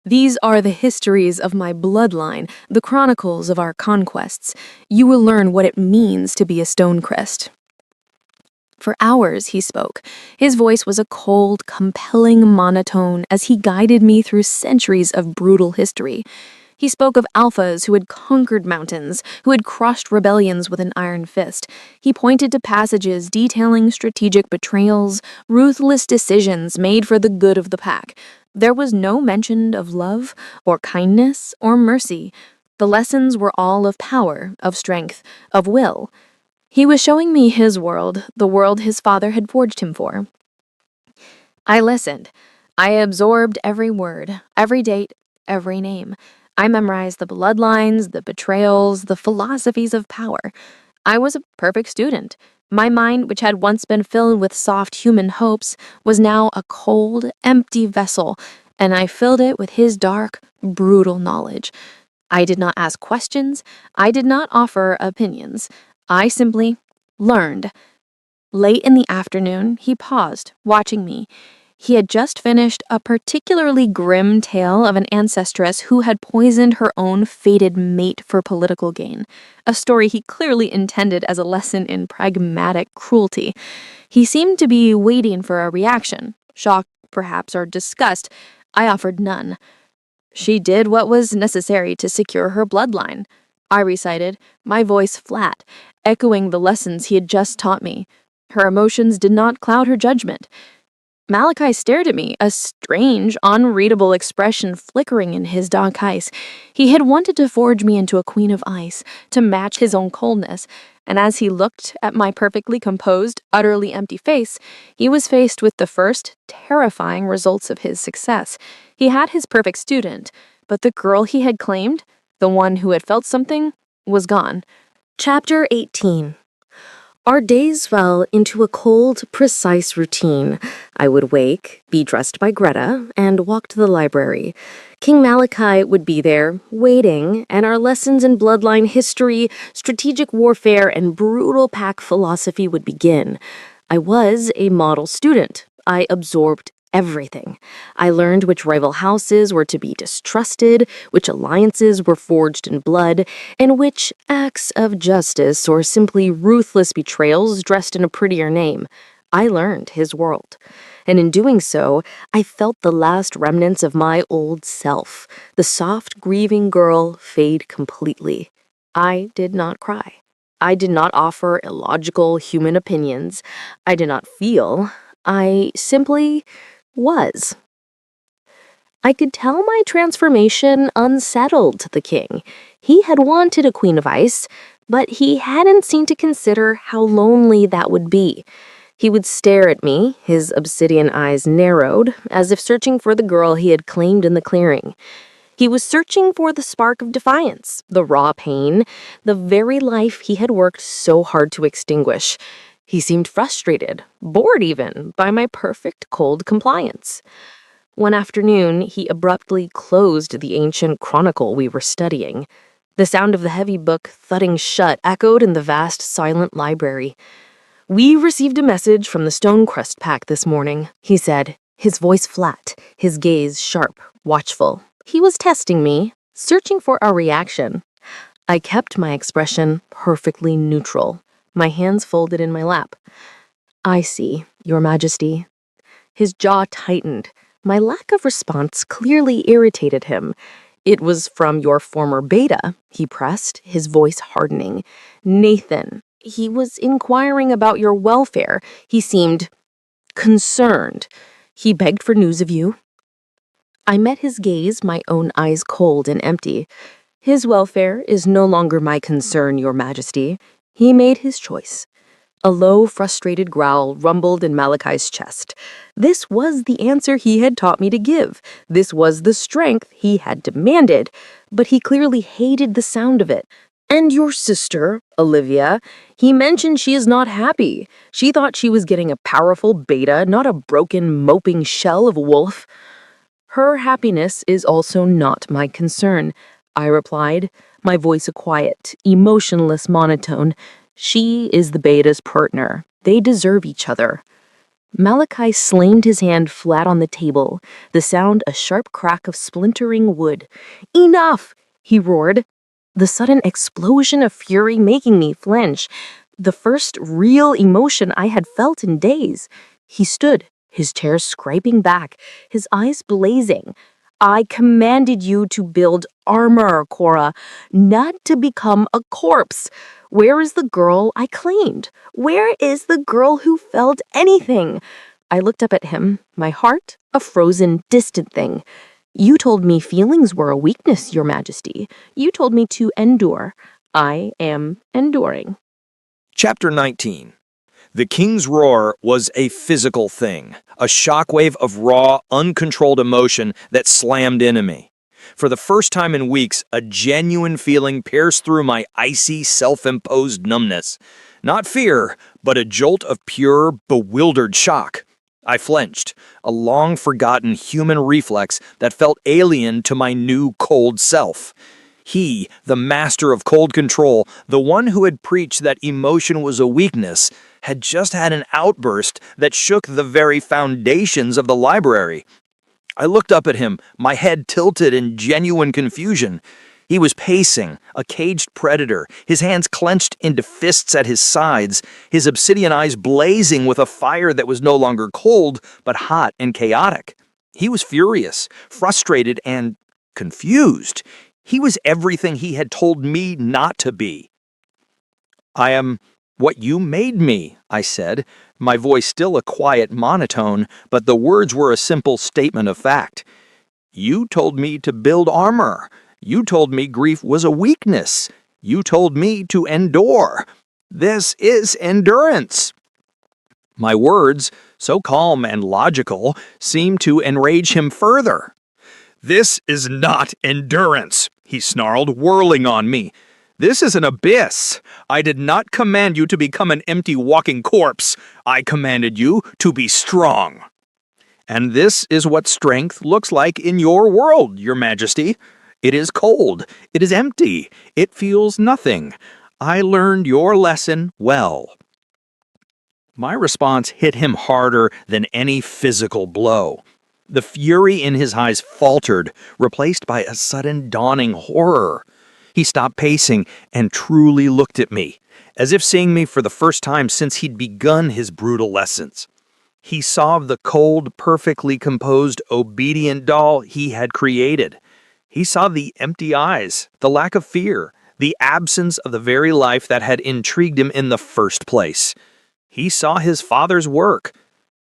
These are the histories of my bloodline, the chronicles of our conquests. You will learn what it means to be a Stonecrest. For hours he spoke. His voice was a cold, compelling monotone as he guided me through centuries of brutal history. He spoke of alphas who had conquered mountains, who had crushed rebellions with an iron fist. He pointed to passages detailing strategic betrayals, ruthless decisions made for the good of the pack. There was no mention of love, or kindness, or mercy. The lessons were all of power, of strength, of will. He was showing me his world, the world his father had forged him for. I listened. I absorbed every word, every date, every name. I memorized the bloodlines, the betrayals, the philosophies of power. I was a perfect student. My mind, which had once been filled with soft human hopes, was now a cold, empty vessel, and I filled it with his dark, brutal knowledge. I did not ask questions. I did not offer opinions. I simply learned. Late in the afternoon, he paused, watching me. He had just finished a particularly grim tale of an ancestress who had poisoned her own fated mate for political gain, a story he clearly intended as a lesson in pragmatic cruelty. He seemed to be waiting for a reaction, shock, perhaps, or disgust. I offered none. She did what was necessary to secure her bloodline, I recited, my voice flat, echoing the lessons he had just taught me. Her emotions did not cloud her judgment. Malachi stared at me, a strange, unreadable expression flickering in his dark eyes. He had wanted to forge me into a queen of ice, to match his own coldness, and as he looked at my perfectly composed, utterly empty face, he was faced with the first, terrifying results of his success. He had his perfect student, but the girl he had claimed, the one who had felt something, was gone. Chapter 18. Our days fell into a cold, precise routine. I would wake, be dressed by Greta, and walk to the library. King Malachi would be there, waiting, and our lessons in bloodline history, strategic warfare, and brutal pack philosophy would begin. I was a model student. I absorbed everything. I learned which rival houses were to be distrusted, which alliances were forged in blood, and which acts of justice or simply ruthless betrayals dressed in a prettier name. I learned his world. And in doing so, I felt the last remnants of my old self, the soft, grieving girl, fade completely. I did not cry. I did not offer illogical human opinions. I did not feel. I simply was. I could tell my transformation unsettled the king. He had wanted a queen of ice, but he hadn't seemed to consider how lonely that would be. He would stare at me, his obsidian eyes narrowed, as if searching for the girl he had claimed in the clearing. He was searching for the spark of defiance, the raw pain, the very life he had worked so hard to extinguish. He seemed frustrated, bored even, by my perfect cold compliance. One afternoon, he abruptly closed the ancient chronicle we were studying. The sound of the heavy book thudding shut echoed in the vast, silent library. "We received a message from the Stonecrest Pack this morning," he said, his voice flat, his gaze sharp, watchful. He was testing me, searching for a reaction. I kept my expression perfectly neutral, my hands folded in my lap. "I see, Your Majesty." His jaw tightened. My lack of response clearly irritated him. "It was from your former beta," he pressed, his voice hardening. "Nathan. He was inquiring about your welfare. He seemed concerned. He begged for news of you." I met his gaze, my own eyes cold and empty. "His welfare is no longer my concern, Your Majesty. He made his choice." A low, frustrated growl rumbled in Malachi's chest. This was the answer he had taught me to give. This was the strength he had demanded, but he clearly hated the sound of it. "And your sister, Olivia, he mentioned she is not happy. She thought she was getting a powerful beta, not a broken, moping shell of a wolf." "Her happiness is also not my concern," I replied, my voice a quiet, emotionless monotone. "She is the beta's partner. They deserve each other." Malachi slammed his hand flat on the table, the sound a sharp crack of splintering wood. "Enough!" he roared, the sudden explosion of fury making me flinch, the first real emotion I had felt in days. He stood, his chair scraping back, his eyes blazing. "I commanded you to build armor, Cora, not to become a corpse. Where is the girl I claimed? Where is the girl who felt anything?" I looked up at him, my heart a frozen, distant thing. "You told me feelings were a weakness, Your Majesty. You told me to endure. I am enduring." Chapter 19. The king's roar was a physical thing, a shockwave of raw, uncontrolled emotion that slammed into me. For the first time in weeks, a genuine feeling pierced through my icy, self-imposed numbness. Not fear, but a jolt of pure, bewildered shock. I flinched, a long-forgotten human reflex that felt alien to my new cold self. He, the master of cold control, the one who had preached that emotion was a weakness, had just had an outburst that shook the very foundations of the library. I looked up at him, my head tilted in genuine confusion. He was pacing, a caged predator, his hands clenched into fists at his sides, his obsidian eyes blazing with a fire that was no longer cold, but hot and chaotic. He was furious, frustrated, and confused. He was everything he had told me not to be. "I am what you made me," I said, my voice still a quiet monotone, but the words were a simple statement of fact. "You told me to build armor. You told me grief was a weakness. You told me to endure. This is endurance." My words, so calm and logical, seemed to enrage him further. "This is not endurance," he snarled, whirling on me. "This is an abyss. I did not command you to become an empty walking corpse. I commanded you to be strong. And this is what strength looks like in your world, Your Majesty. It is cold. It is empty. It feels nothing. I learned your lesson well." My response hit him harder than any physical blow. The fury in his eyes faltered, replaced by a sudden dawning horror. He stopped pacing and truly looked at me, as if seeing me for the first time since he'd begun his brutal lessons. He saw the cold, perfectly composed, obedient doll he had created. He saw the empty eyes, the lack of fear, the absence of the very life that had intrigued him in the first place. He saw his father's work.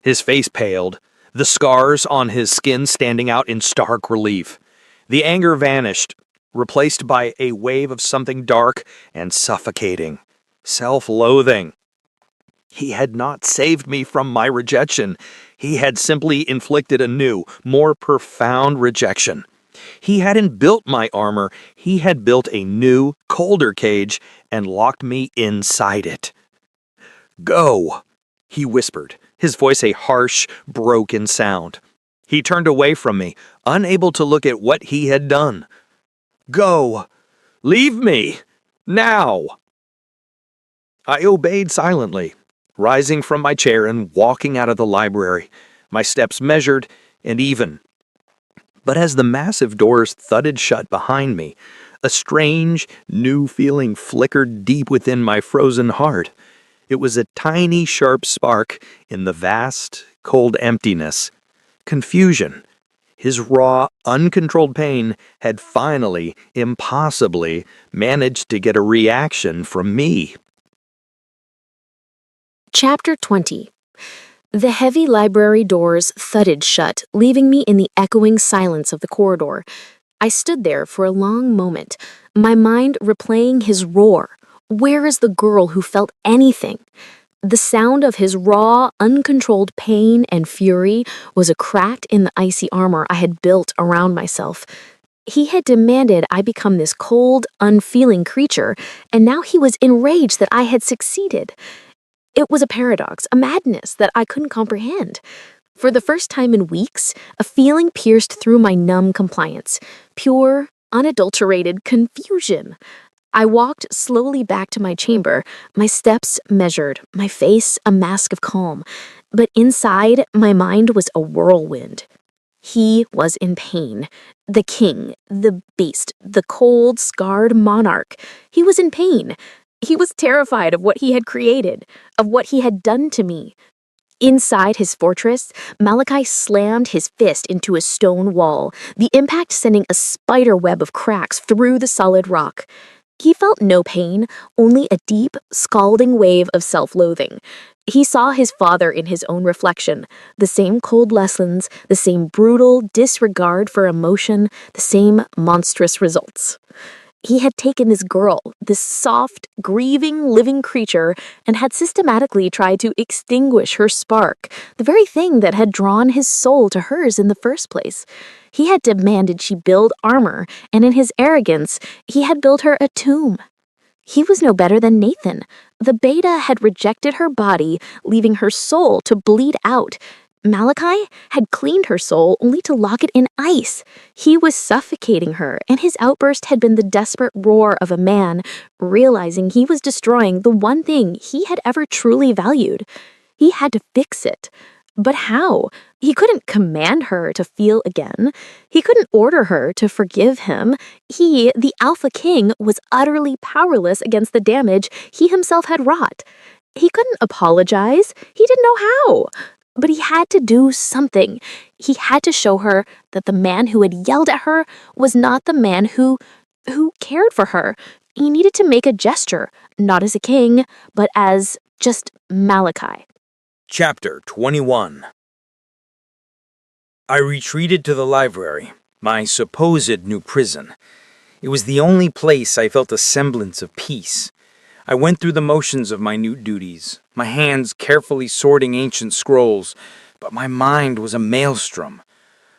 His face paled, the scars on his skin standing out in stark relief. The anger vanished, replaced by a wave of something dark and suffocating. Self-loathing. He had not saved me from my rejection. He had simply inflicted a new, more profound rejection. He hadn't built my armor. He had built a new, colder cage and locked me inside it. "Go," he whispered, his voice a harsh, broken sound. He turned away from me, unable to look at what he had done. "Go! Leave me! Now!" I obeyed silently, rising from my chair and walking out of the library, my steps measured and even. But as the massive doors thudded shut behind me, a strange, new feeling flickered deep within my frozen heart. It was a tiny, sharp spark in the vast, cold emptiness. Confusion. His raw, uncontrolled pain had finally, impossibly, managed to get a reaction from me. Chapter 20. The heavy library doors thudded shut, leaving me in the echoing silence of the corridor. I stood there for a long moment, my mind replaying his roar. Where is the girl who felt anything? The sound of his raw, uncontrolled pain and fury was a crack in the icy armor I had built around myself. He had demanded I become this cold, unfeeling creature, and now he was enraged that I had succeeded. It was a paradox, a madness that I couldn't comprehend. For the first time in weeks, a feeling pierced through my numb compliance. Pure, unadulterated confusion. I walked slowly back to my chamber, my steps measured, my face a mask of calm. But inside, my mind was a whirlwind. He was in pain. The king, the beast, the cold, scarred monarch. He was in pain. He was terrified of what he had created, of what he had done to me. Inside his fortress, Malachi slammed his fist into a stone wall, the impact sending a spider web of cracks through the solid rock. He felt no pain, only a deep, scalding wave of self-loathing. He saw his father in his own reflection, the same cold lessons, the same brutal disregard for emotion, the same monstrous results. He had taken this girl, this soft, grieving, living creature, and had systematically tried to extinguish her spark, the very thing that had drawn his soul to hers in the first place. He had demanded she build armor, and in his arrogance, he had built her a tomb. He was no better than Nathan. The beta had rejected her body, leaving her soul to bleed out. Malachi had cleaned her soul only to lock it in ice. He was suffocating her, and his outburst had been the desperate roar of a man, realizing he was destroying the one thing he had ever truly valued. He had to fix it. But how? He couldn't command her to feel again. He couldn't order her to forgive him. He, the Alpha King, was utterly powerless against the damage he himself had wrought. He couldn't apologize. He didn't know how. But he had to do something. He had to show her that the man who had yelled at her was not the man who cared for her. He needed to make a gesture, not as a king, but as just Malachi. Chapter 21. I retreated to the library, my supposed new prison. It was the only place I felt a semblance of peace. I went through the motions of my new duties, my hands carefully sorting ancient scrolls, but my mind was a maelstrom.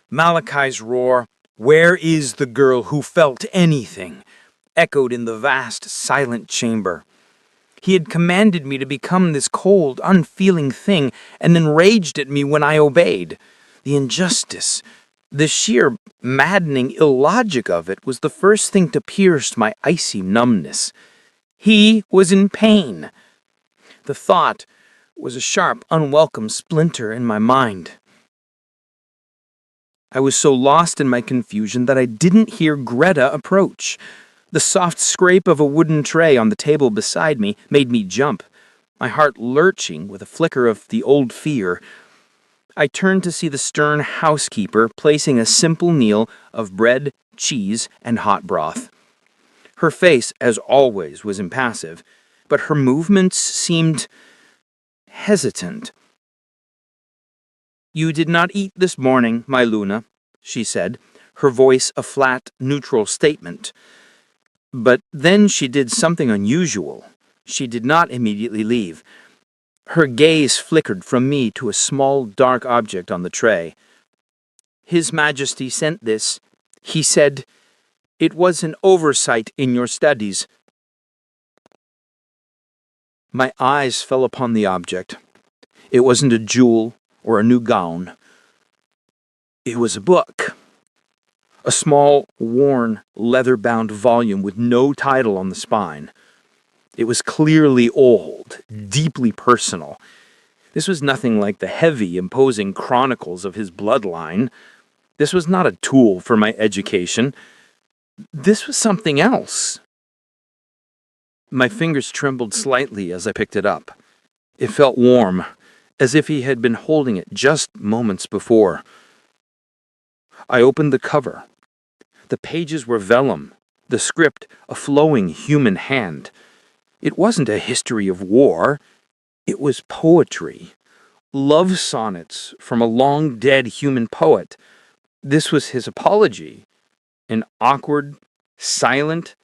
Malachi's roar, "Where is the girl who felt anything?" echoed in the vast, silent chamber. He had commanded me to become this cold, unfeeling thing, and then raged at me when I obeyed. The injustice, the sheer, maddening illogic of it was the first thing to pierce my icy numbness. He was in pain. The thought was a sharp, unwelcome splinter in my mind. I was so lost in my confusion that I didn't hear Greta approach. The soft scrape of a wooden tray on the table beside me made me jump, my heart lurching with a flicker of the old fear. I turned to see the stern housekeeper placing a simple meal of bread, cheese, and hot broth. Her face, as always, was impassive, but her movements seemed hesitant. "You did not eat this morning, my Luna," she said, her voice a flat, neutral statement. But then she did something unusual. She did not immediately leave. Her gaze flickered from me to a small, dark object on the tray. "His Majesty sent this. He said it was an oversight in your studies." My eyes fell upon the object. It wasn't a jewel or a new gown. It was a book. A small, worn, leather-bound volume with no title on the spine. It was clearly old, deeply personal. This was nothing like the heavy, imposing chronicles of his bloodline. This was not a tool for my education. This was something else. My fingers trembled slightly as I picked it up. It felt warm, as if he had been holding it just moments before. I opened the cover. The pages were vellum, the script a flowing human hand. It wasn't a history of war. It was poetry. Love sonnets from a long-dead human poet. This was his apology. An awkward, silent,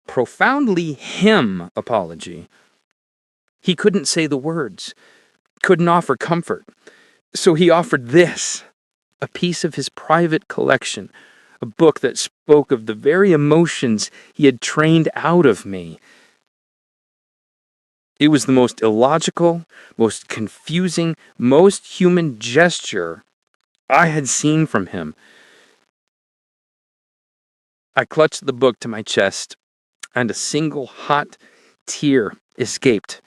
profoundly him apology. He couldn't say the words, couldn't offer comfort. So he offered this, a piece of his private collection, a book that spoke of the very emotions he had trained out of me. It was the most illogical, most confusing, most human gesture I had seen from him. I clutched the book to my chest, and a single hot tear escaped,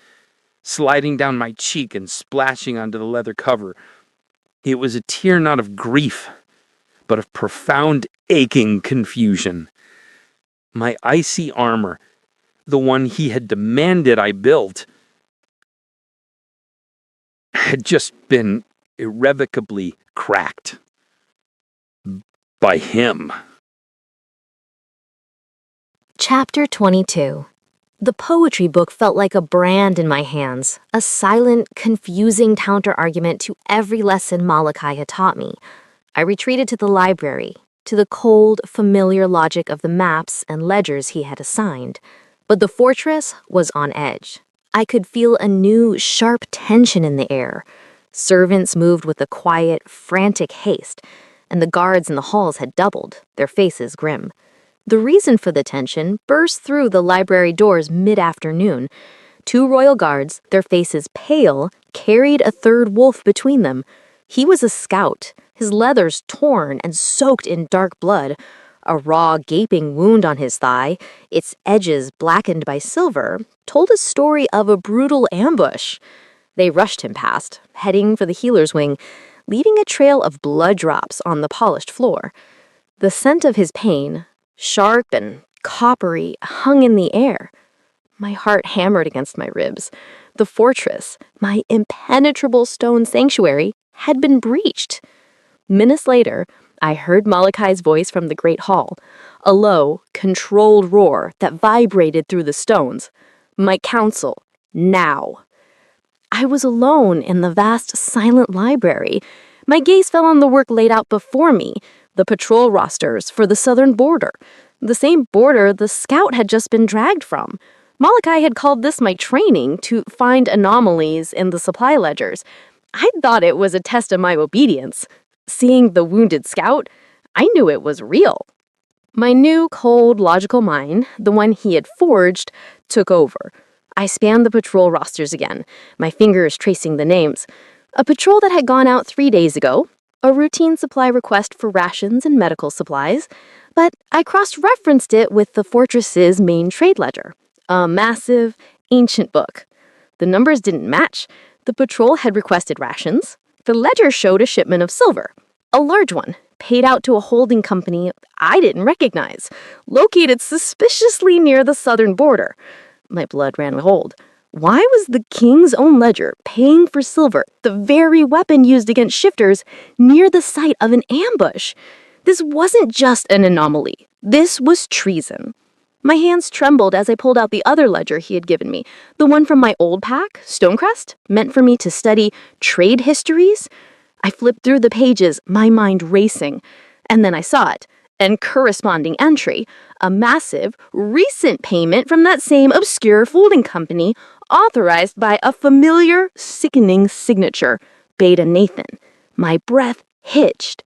sliding down my cheek and splashing onto the leather cover. It was a tear not of grief, but of profound, aching confusion. My icy armor, the one he had demanded I build, had just been irrevocably cracked. By him. Chapter 22. The poetry book felt like a brand in my hands, a silent, confusing counter-argument to every lesson Malachi had taught me. I retreated to the library, to the cold, familiar logic of the maps and ledgers he had assigned. But the fortress was on edge. I could feel a new, sharp tension in the air. Servants moved with a quiet, frantic haste, and the guards in the halls had doubled, their faces grim. The reason for the tension burst through the library doors mid-afternoon. 2 royal guards, their faces pale, carried a third wolf between them. He was a scout, his leathers torn and soaked in dark blood, a raw, gaping wound on his thigh, its edges blackened by silver, told a story of a brutal ambush. They rushed him past, heading for the healer's wing, leaving a trail of blood drops on the polished floor. The scent of his pain, sharp and coppery, hung in the air. My heart hammered against my ribs. The fortress, my impenetrable stone sanctuary, had been breached. Minutes later, I heard Malachi's voice from the great hall, a low, controlled roar that vibrated through the stones. My counsel, now. I was alone in the vast, silent library. My gaze fell on the work laid out before me, the patrol rosters for the southern border, the same border the scout had just been dragged from. Malachi had called this my training to find anomalies in the supply ledgers. I thought it was a test of my obedience. Seeing the wounded scout, I knew it was real. My new, cold, logical mind, the one he had forged, took over. I spanned the patrol rosters again, my fingers tracing the names. A patrol that had gone out 3 days ago, a routine supply request for rations and medical supplies, but I cross-referenced it with the fortress's main trade ledger, a massive, ancient book. The numbers didn't match. The patrol had requested rations. The ledger showed a shipment of silver, a large one, paid out to a holding company I didn't recognize, located suspiciously near the southern border. My blood ran cold. Why was the king's own ledger paying for silver, the very weapon used against shifters, near the site of an ambush? This wasn't just an anomaly. This was treason. My hands trembled as I pulled out the other ledger he had given me, the one from my old pack, Stonecrest, meant for me to study trade histories. I flipped through the pages, my mind racing, and then I saw it, and corresponding entry, a massive, recent payment from that same obscure folding company, authorized by a familiar, sickening signature, Beta Nathan. My breath hitched.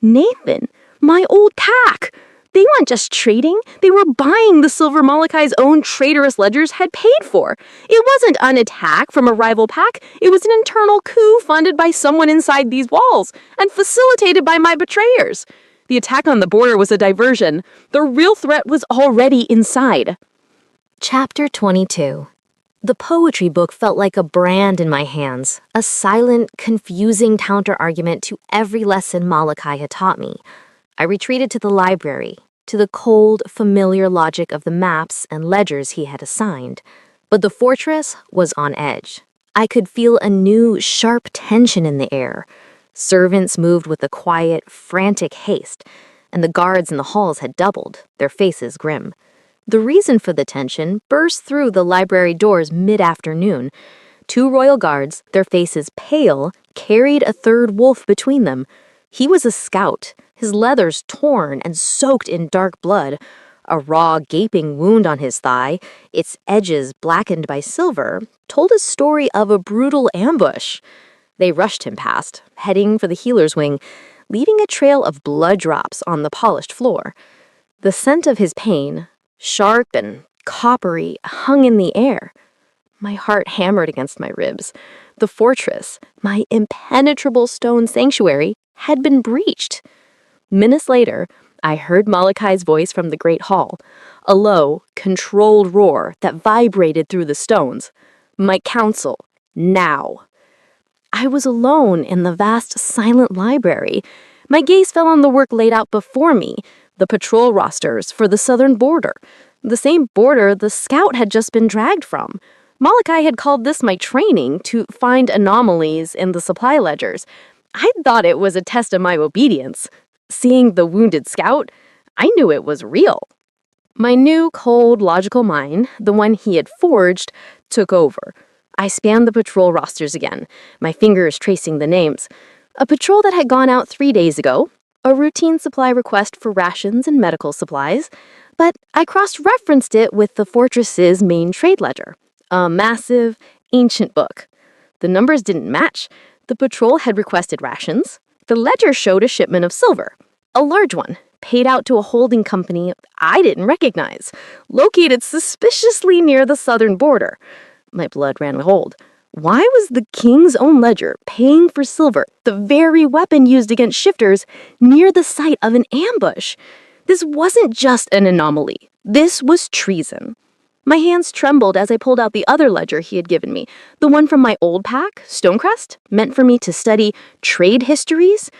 Nathan, my old pack! They weren't just trading, they were buying the silver Malachi's own traitorous ledgers had paid for. It wasn't an attack from a rival pack, it was an internal coup funded by someone inside these walls and facilitated by my betrayers. The attack on the border was a diversion. The real threat was already inside. Chapter 22. The poetry book felt like a brand in my hands, a silent, confusing counter-argument to every lesson Malachi had taught me. I retreated to the library, to the cold, familiar logic of the maps and ledgers he had assigned. But the fortress was on edge. I could feel a new, sharp tension in the air. Servants moved with a quiet, frantic haste, and the guards in the halls had doubled, their faces grim. The reason for the tension burst through the library doors mid-afternoon. 2 royal guards, their faces pale, carried a third wolf between them. He was a scout, his leathers torn and soaked in dark blood, a raw, gaping wound on his thigh, its edges blackened by silver, told a story of a brutal ambush. They rushed him past, heading for the healer's wing, leaving a trail of blood drops on the polished floor. The scent of his pain, sharp and coppery, hung in the air. My heart hammered against my ribs. The fortress, my impenetrable stone sanctuary, had been breached. Minutes later, I heard Malachi's voice from the great hall, a low, controlled roar that vibrated through the stones. My counsel, now. I was alone in the vast, silent library. My gaze fell on the work laid out before me, the patrol rosters for the southern border, the same border the scout had just been dragged from. Malachi had called this my training to find anomalies in the supply ledgers. I thought it was a test of my obedience. Seeing the wounded scout, I knew it was real. My new, cold, logical mind, the one he had forged, took over. I spanned the patrol rosters again, my fingers tracing the names. A patrol that had gone out 3 days ago, a routine supply request for rations and medical supplies, but I cross-referenced it with the fortress's main trade ledger, a massive, ancient book. The numbers didn't match. The patrol had requested rations. The ledger showed a shipment of silver, a large one, paid out to a holding company I didn't recognize, located suspiciously near the southern border. My blood ran cold. Why was the king's own ledger paying for silver, the very weapon used against shifters, near the site of an ambush? This wasn't just an anomaly. This was treason. My hands trembled as I pulled out the other ledger he had given me, the one from my old pack, Stonecrest, meant for me to study trade histories.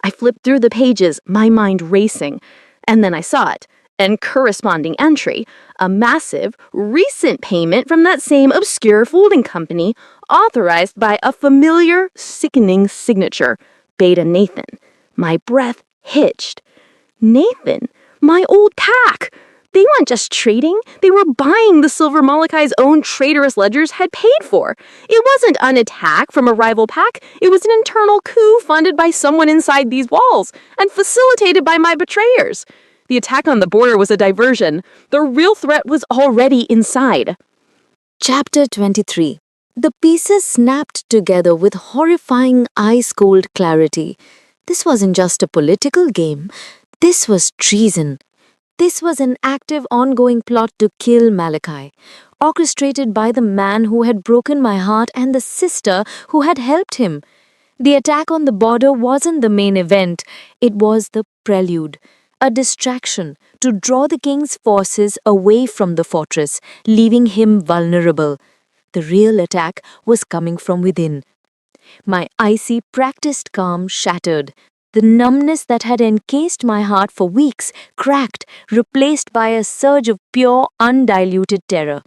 I flipped through the pages, my mind racing, and then I saw it. And corresponding entry, a massive, recent payment from that same obscure folding company, authorized by a familiar, sickening signature, Beta Nathan. My breath hitched. Nathan? My old pack! They weren't just trading, they were buying the silver Malachai's own traitorous ledgers had paid for. It wasn't an attack from a rival pack, it was an internal coup funded by someone inside these walls, and facilitated by my betrayers. The attack on the border was a diversion. The real threat was already inside. Chapter 23. The pieces snapped together with horrifying ice-cold clarity. This wasn't just a political game. This was treason. This was an active, ongoing plot to kill Malachi, orchestrated by the man who had broken my heart and the sister who had helped him. The attack on the border wasn't the main event. It was the prelude. A distraction to draw the king's forces away from the fortress, leaving him vulnerable. The real attack was coming from within. My icy, practiced calm shattered. The numbness that had encased my heart for weeks cracked, replaced by a surge of pure, undiluted terror.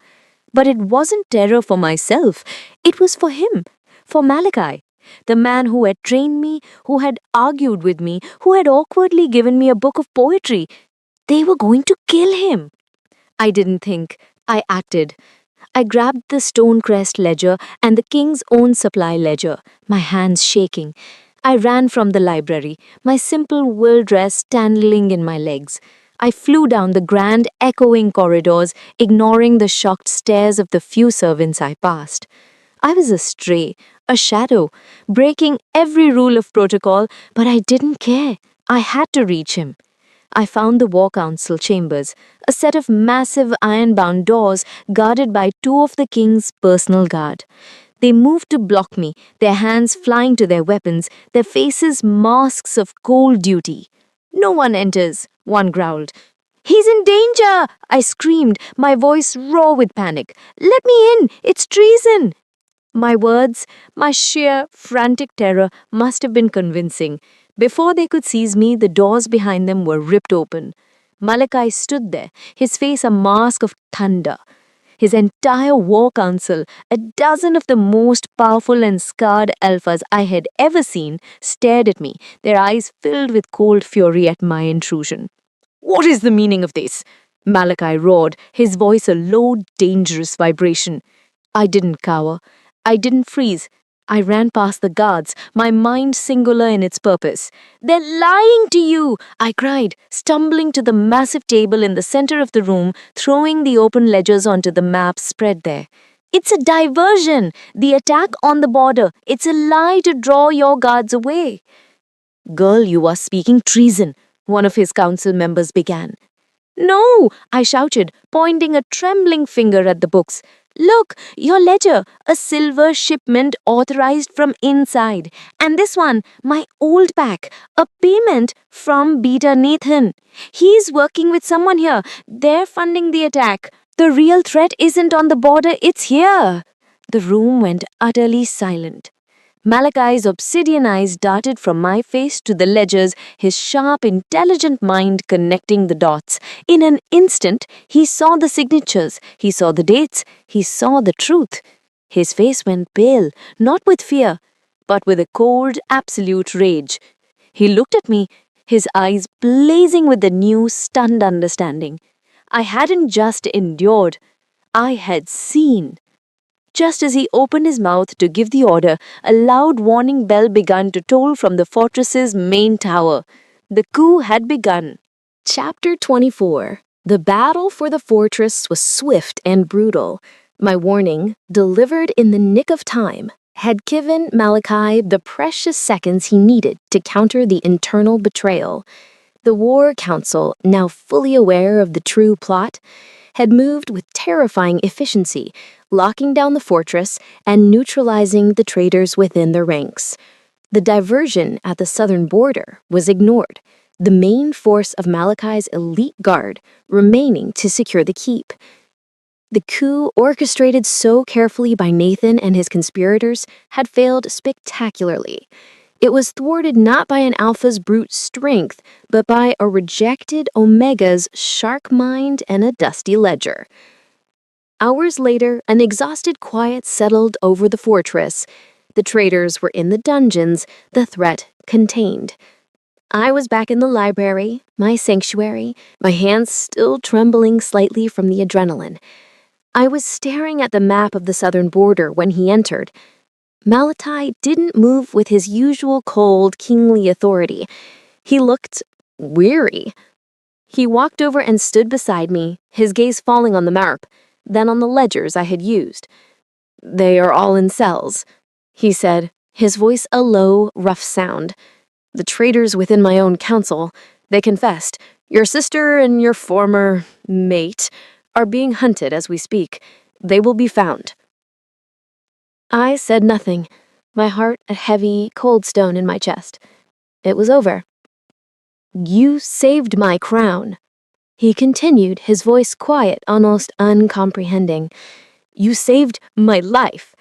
But it wasn't terror for myself. It was for him, for Malachi. The man who had trained me, who had argued with me, who had awkwardly given me a book of poetry. They were going to kill him. I didn't think. I acted. I grabbed the Stonecrest ledger and the king's own supply ledger, my hands shaking. I ran from the library, my simple wool dress tangling in my legs. I flew down the grand, echoing corridors, ignoring the shocked stares of the few servants I passed. I was a stray, a shadow, breaking every rule of protocol, but I didn't care. I had to reach him. I found the War Council chambers, a set of massive iron-bound doors guarded by two of the king's personal guard. They moved to block me, their hands flying to their weapons, their faces masks of cold duty. "No one enters," one growled. "He's in danger!" I screamed, my voice raw with panic. "Let me in! It's treason!" My words, my sheer, frantic terror must have been convincing. Before they could seize me, the doors behind them were ripped open. Malachi stood there, his face a mask of thunder. His entire war council, a dozen of the most powerful and scarred alphas I had ever seen, stared at me, their eyes filled with cold fury at my intrusion. "What is the meaning of this?" Malachi roared, his voice a low, dangerous vibration. I didn't cower. I didn't freeze. I ran past the guards, my mind singular in its purpose. "They're lying to you!" I cried, stumbling to the massive table in the center of the room, throwing the open ledgers onto the map spread there. "It's a diversion! The attack on the border! It's a lie to draw your guards away!" "Girl, you are speaking treason," one of his council members began. "No!" I shouted, pointing a trembling finger at the books. "Look, your ledger, a silver shipment authorized from inside. And this one, my old pack, a payment from Beta Nathan. He's working with someone here. They're funding the attack. The real threat isn't on the border, it's here." The room went utterly silent. Malachi's obsidian eyes darted from my face to the ledgers, his sharp, intelligent mind connecting the dots. In an instant, he saw the signatures, he saw the dates, he saw the truth. His face went pale, not with fear, but with a cold, absolute rage. He looked at me, his eyes blazing with the new, stunned understanding. I hadn't just endured, I had seen. Just as he opened his mouth to give the order, a loud warning bell began to toll from the fortress's main tower. The coup had begun. Chapter 24. The battle for the fortress was swift and brutal. My warning, delivered in the nick of time, had given Malachi the precious seconds he needed to counter the internal betrayal. The War Council, now fully aware of the true plot, had moved with terrifying efficiency, locking down the fortress and neutralizing the traitors within the ranks. The diversion at the southern border was ignored, the main force of Malachi's elite guard remaining to secure the keep. The coup orchestrated so carefully by Nathan and his conspirators had failed spectacularly. It was thwarted not by an Alpha's brute strength, but by a rejected Omega's shark mind and a dusty ledger. Hours later, an exhausted quiet settled over the fortress. The traitors were in the dungeons, the threat contained. I was back in the library, my sanctuary, my hands still trembling slightly from the adrenaline. I was staring at the map of the southern border when he entered. Malachi didn't move with his usual cold, kingly authority. He looked weary. He walked over and stood beside me, his gaze falling on the map, then on the ledgers I had used. "They are all in cells," he said, his voice a low, rough sound. "The traitors within my own council, they confessed. Your sister and your former mate are being hunted as we speak. They will be found." I said nothing, my heart a heavy, cold stone in my chest. It was over. "You saved my crown," he continued, his voice quiet, almost uncomprehending. "You saved my life."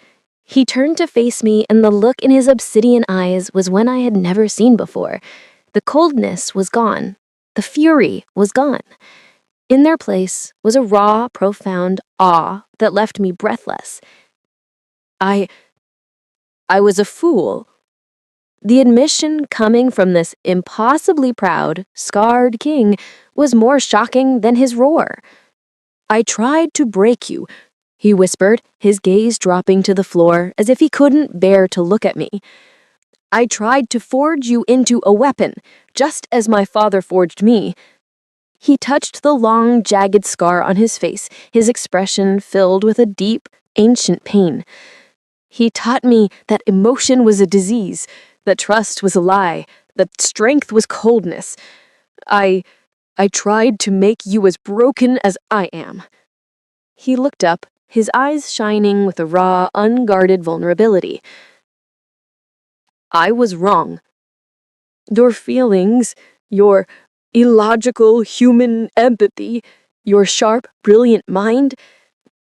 He turned to face me, and the look in his obsidian eyes was one I had never seen before. The coldness was gone. The fury was gone. In their place was a raw, profound awe that left me breathless. I was a fool. The admission coming from this impossibly proud, scarred king was more shocking than his roar. "I tried to break you," he whispered, his gaze dropping to the floor as if he couldn't bear to look at me. "I tried to forge you into a weapon, just as my father forged me." He touched the long, jagged scar on his face, his expression filled with a deep, ancient pain. "He taught me that emotion was a disease, that trust was a lie, that strength was coldness. I tried to make you as broken as I am." He looked up, his eyes shining with a raw, unguarded vulnerability. "I was wrong. Your feelings, your illogical human empathy, your sharp, brilliant mind,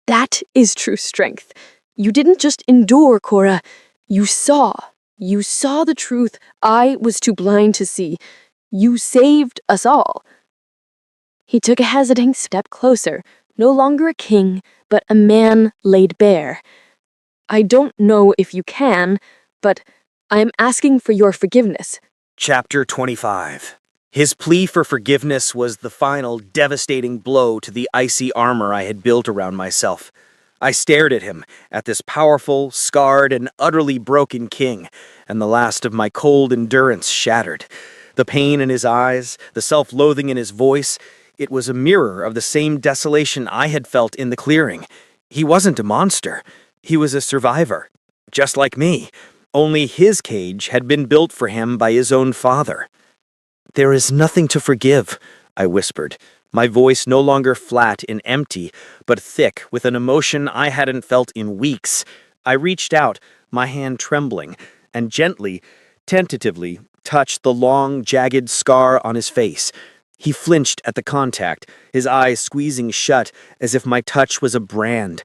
that is true strength. You didn't just endure, Cora. You saw. You saw the truth I was too blind to see. You saved us all." He took a hesitating step closer, no longer a king, but a man laid bare. "I don't know if you can, but I am asking for your forgiveness." Chapter 25. His plea for forgiveness was the final devastating blow to the icy armor I had built around myself. I stared at him, at this powerful, scarred, and utterly broken king, and the last of my cold endurance shattered. The pain in his eyes, the self-loathing in his voice, it was a mirror of the same desolation I had felt in the clearing. He wasn't a monster. He was a survivor, just like me. Only his cage had been built for him by his own father. "There is nothing to forgive," I whispered, my voice no longer flat and empty, but thick with an emotion I hadn't felt in weeks. I reached out, my hand trembling, and gently, tentatively, touched the long, jagged scar on his face. He flinched at the contact, his eyes squeezing shut as if my touch was a brand.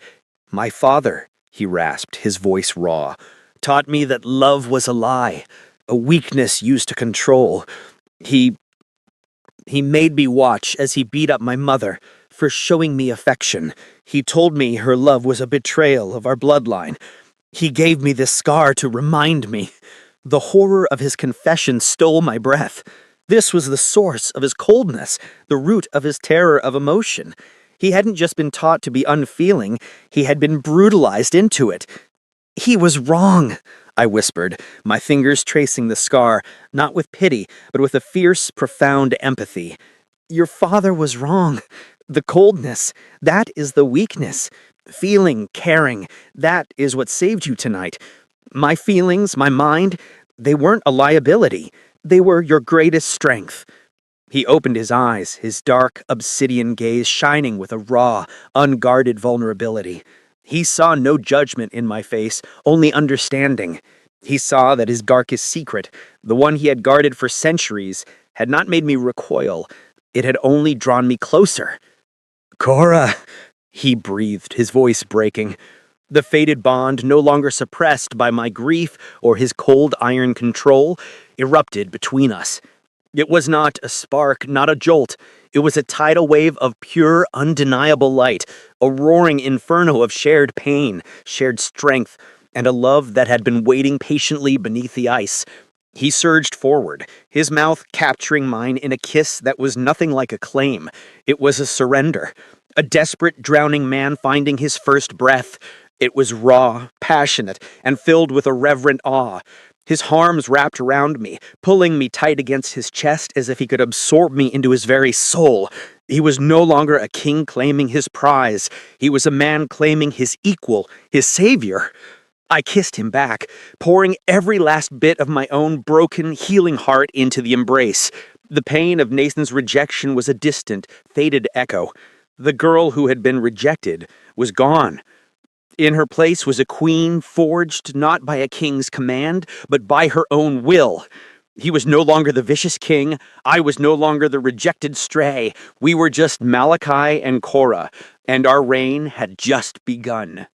"My father," he rasped, his voice raw, "taught me that love was a lie, a weakness used to control. He made me watch as he beat up my mother for showing me affection. He told me her love was a betrayal of our bloodline. He gave me this scar to remind me." The horror of his confession stole my breath. This was the source of his coldness, the root of his terror of emotion. He hadn't just been taught to be unfeeling, he had been brutalized into it. He was wrong, I whispered, my fingers tracing the scar, not with pity, but with a fierce, profound empathy. Your father was wrong. The coldness, that is the weakness. Feeling, caring, that is what saved you tonight. My feelings, my mind, they weren't a liability. They were your greatest strength. He opened his eyes, his dark, obsidian gaze shining with a raw, unguarded vulnerability. He saw no judgment in my face, only understanding. He saw that his darkest secret, the one he had guarded for centuries, had not made me recoil. It had only drawn me closer. Cora, he breathed, his voice breaking. The fated bond, no longer suppressed by my grief or his cold iron control, erupted between us. It was not a spark, not a jolt. It was a tidal wave of pure, undeniable light, a roaring inferno of shared pain, shared strength, and a love that had been waiting patiently beneath the ice. He surged forward, his mouth capturing mine in a kiss that was nothing like a claim. It was a surrender, a desperate, drowning man finding his first breath. It was raw, passionate, and filled with a reverent awe. His arms wrapped around me, pulling me tight against his chest as if he could absorb me into his very soul. He was no longer a king claiming his prize. He was a man claiming his equal, his savior. I kissed him back, pouring every last bit of my own broken, healing heart into the embrace. The pain of Nathan's rejection was a distant, faded echo. The girl who had been rejected was gone. In her place was a queen forged not by a king's command, but by her own will. He was no longer the vicious king. I was no longer the rejected stray. We were just Malachi and Cora, and our reign had just begun.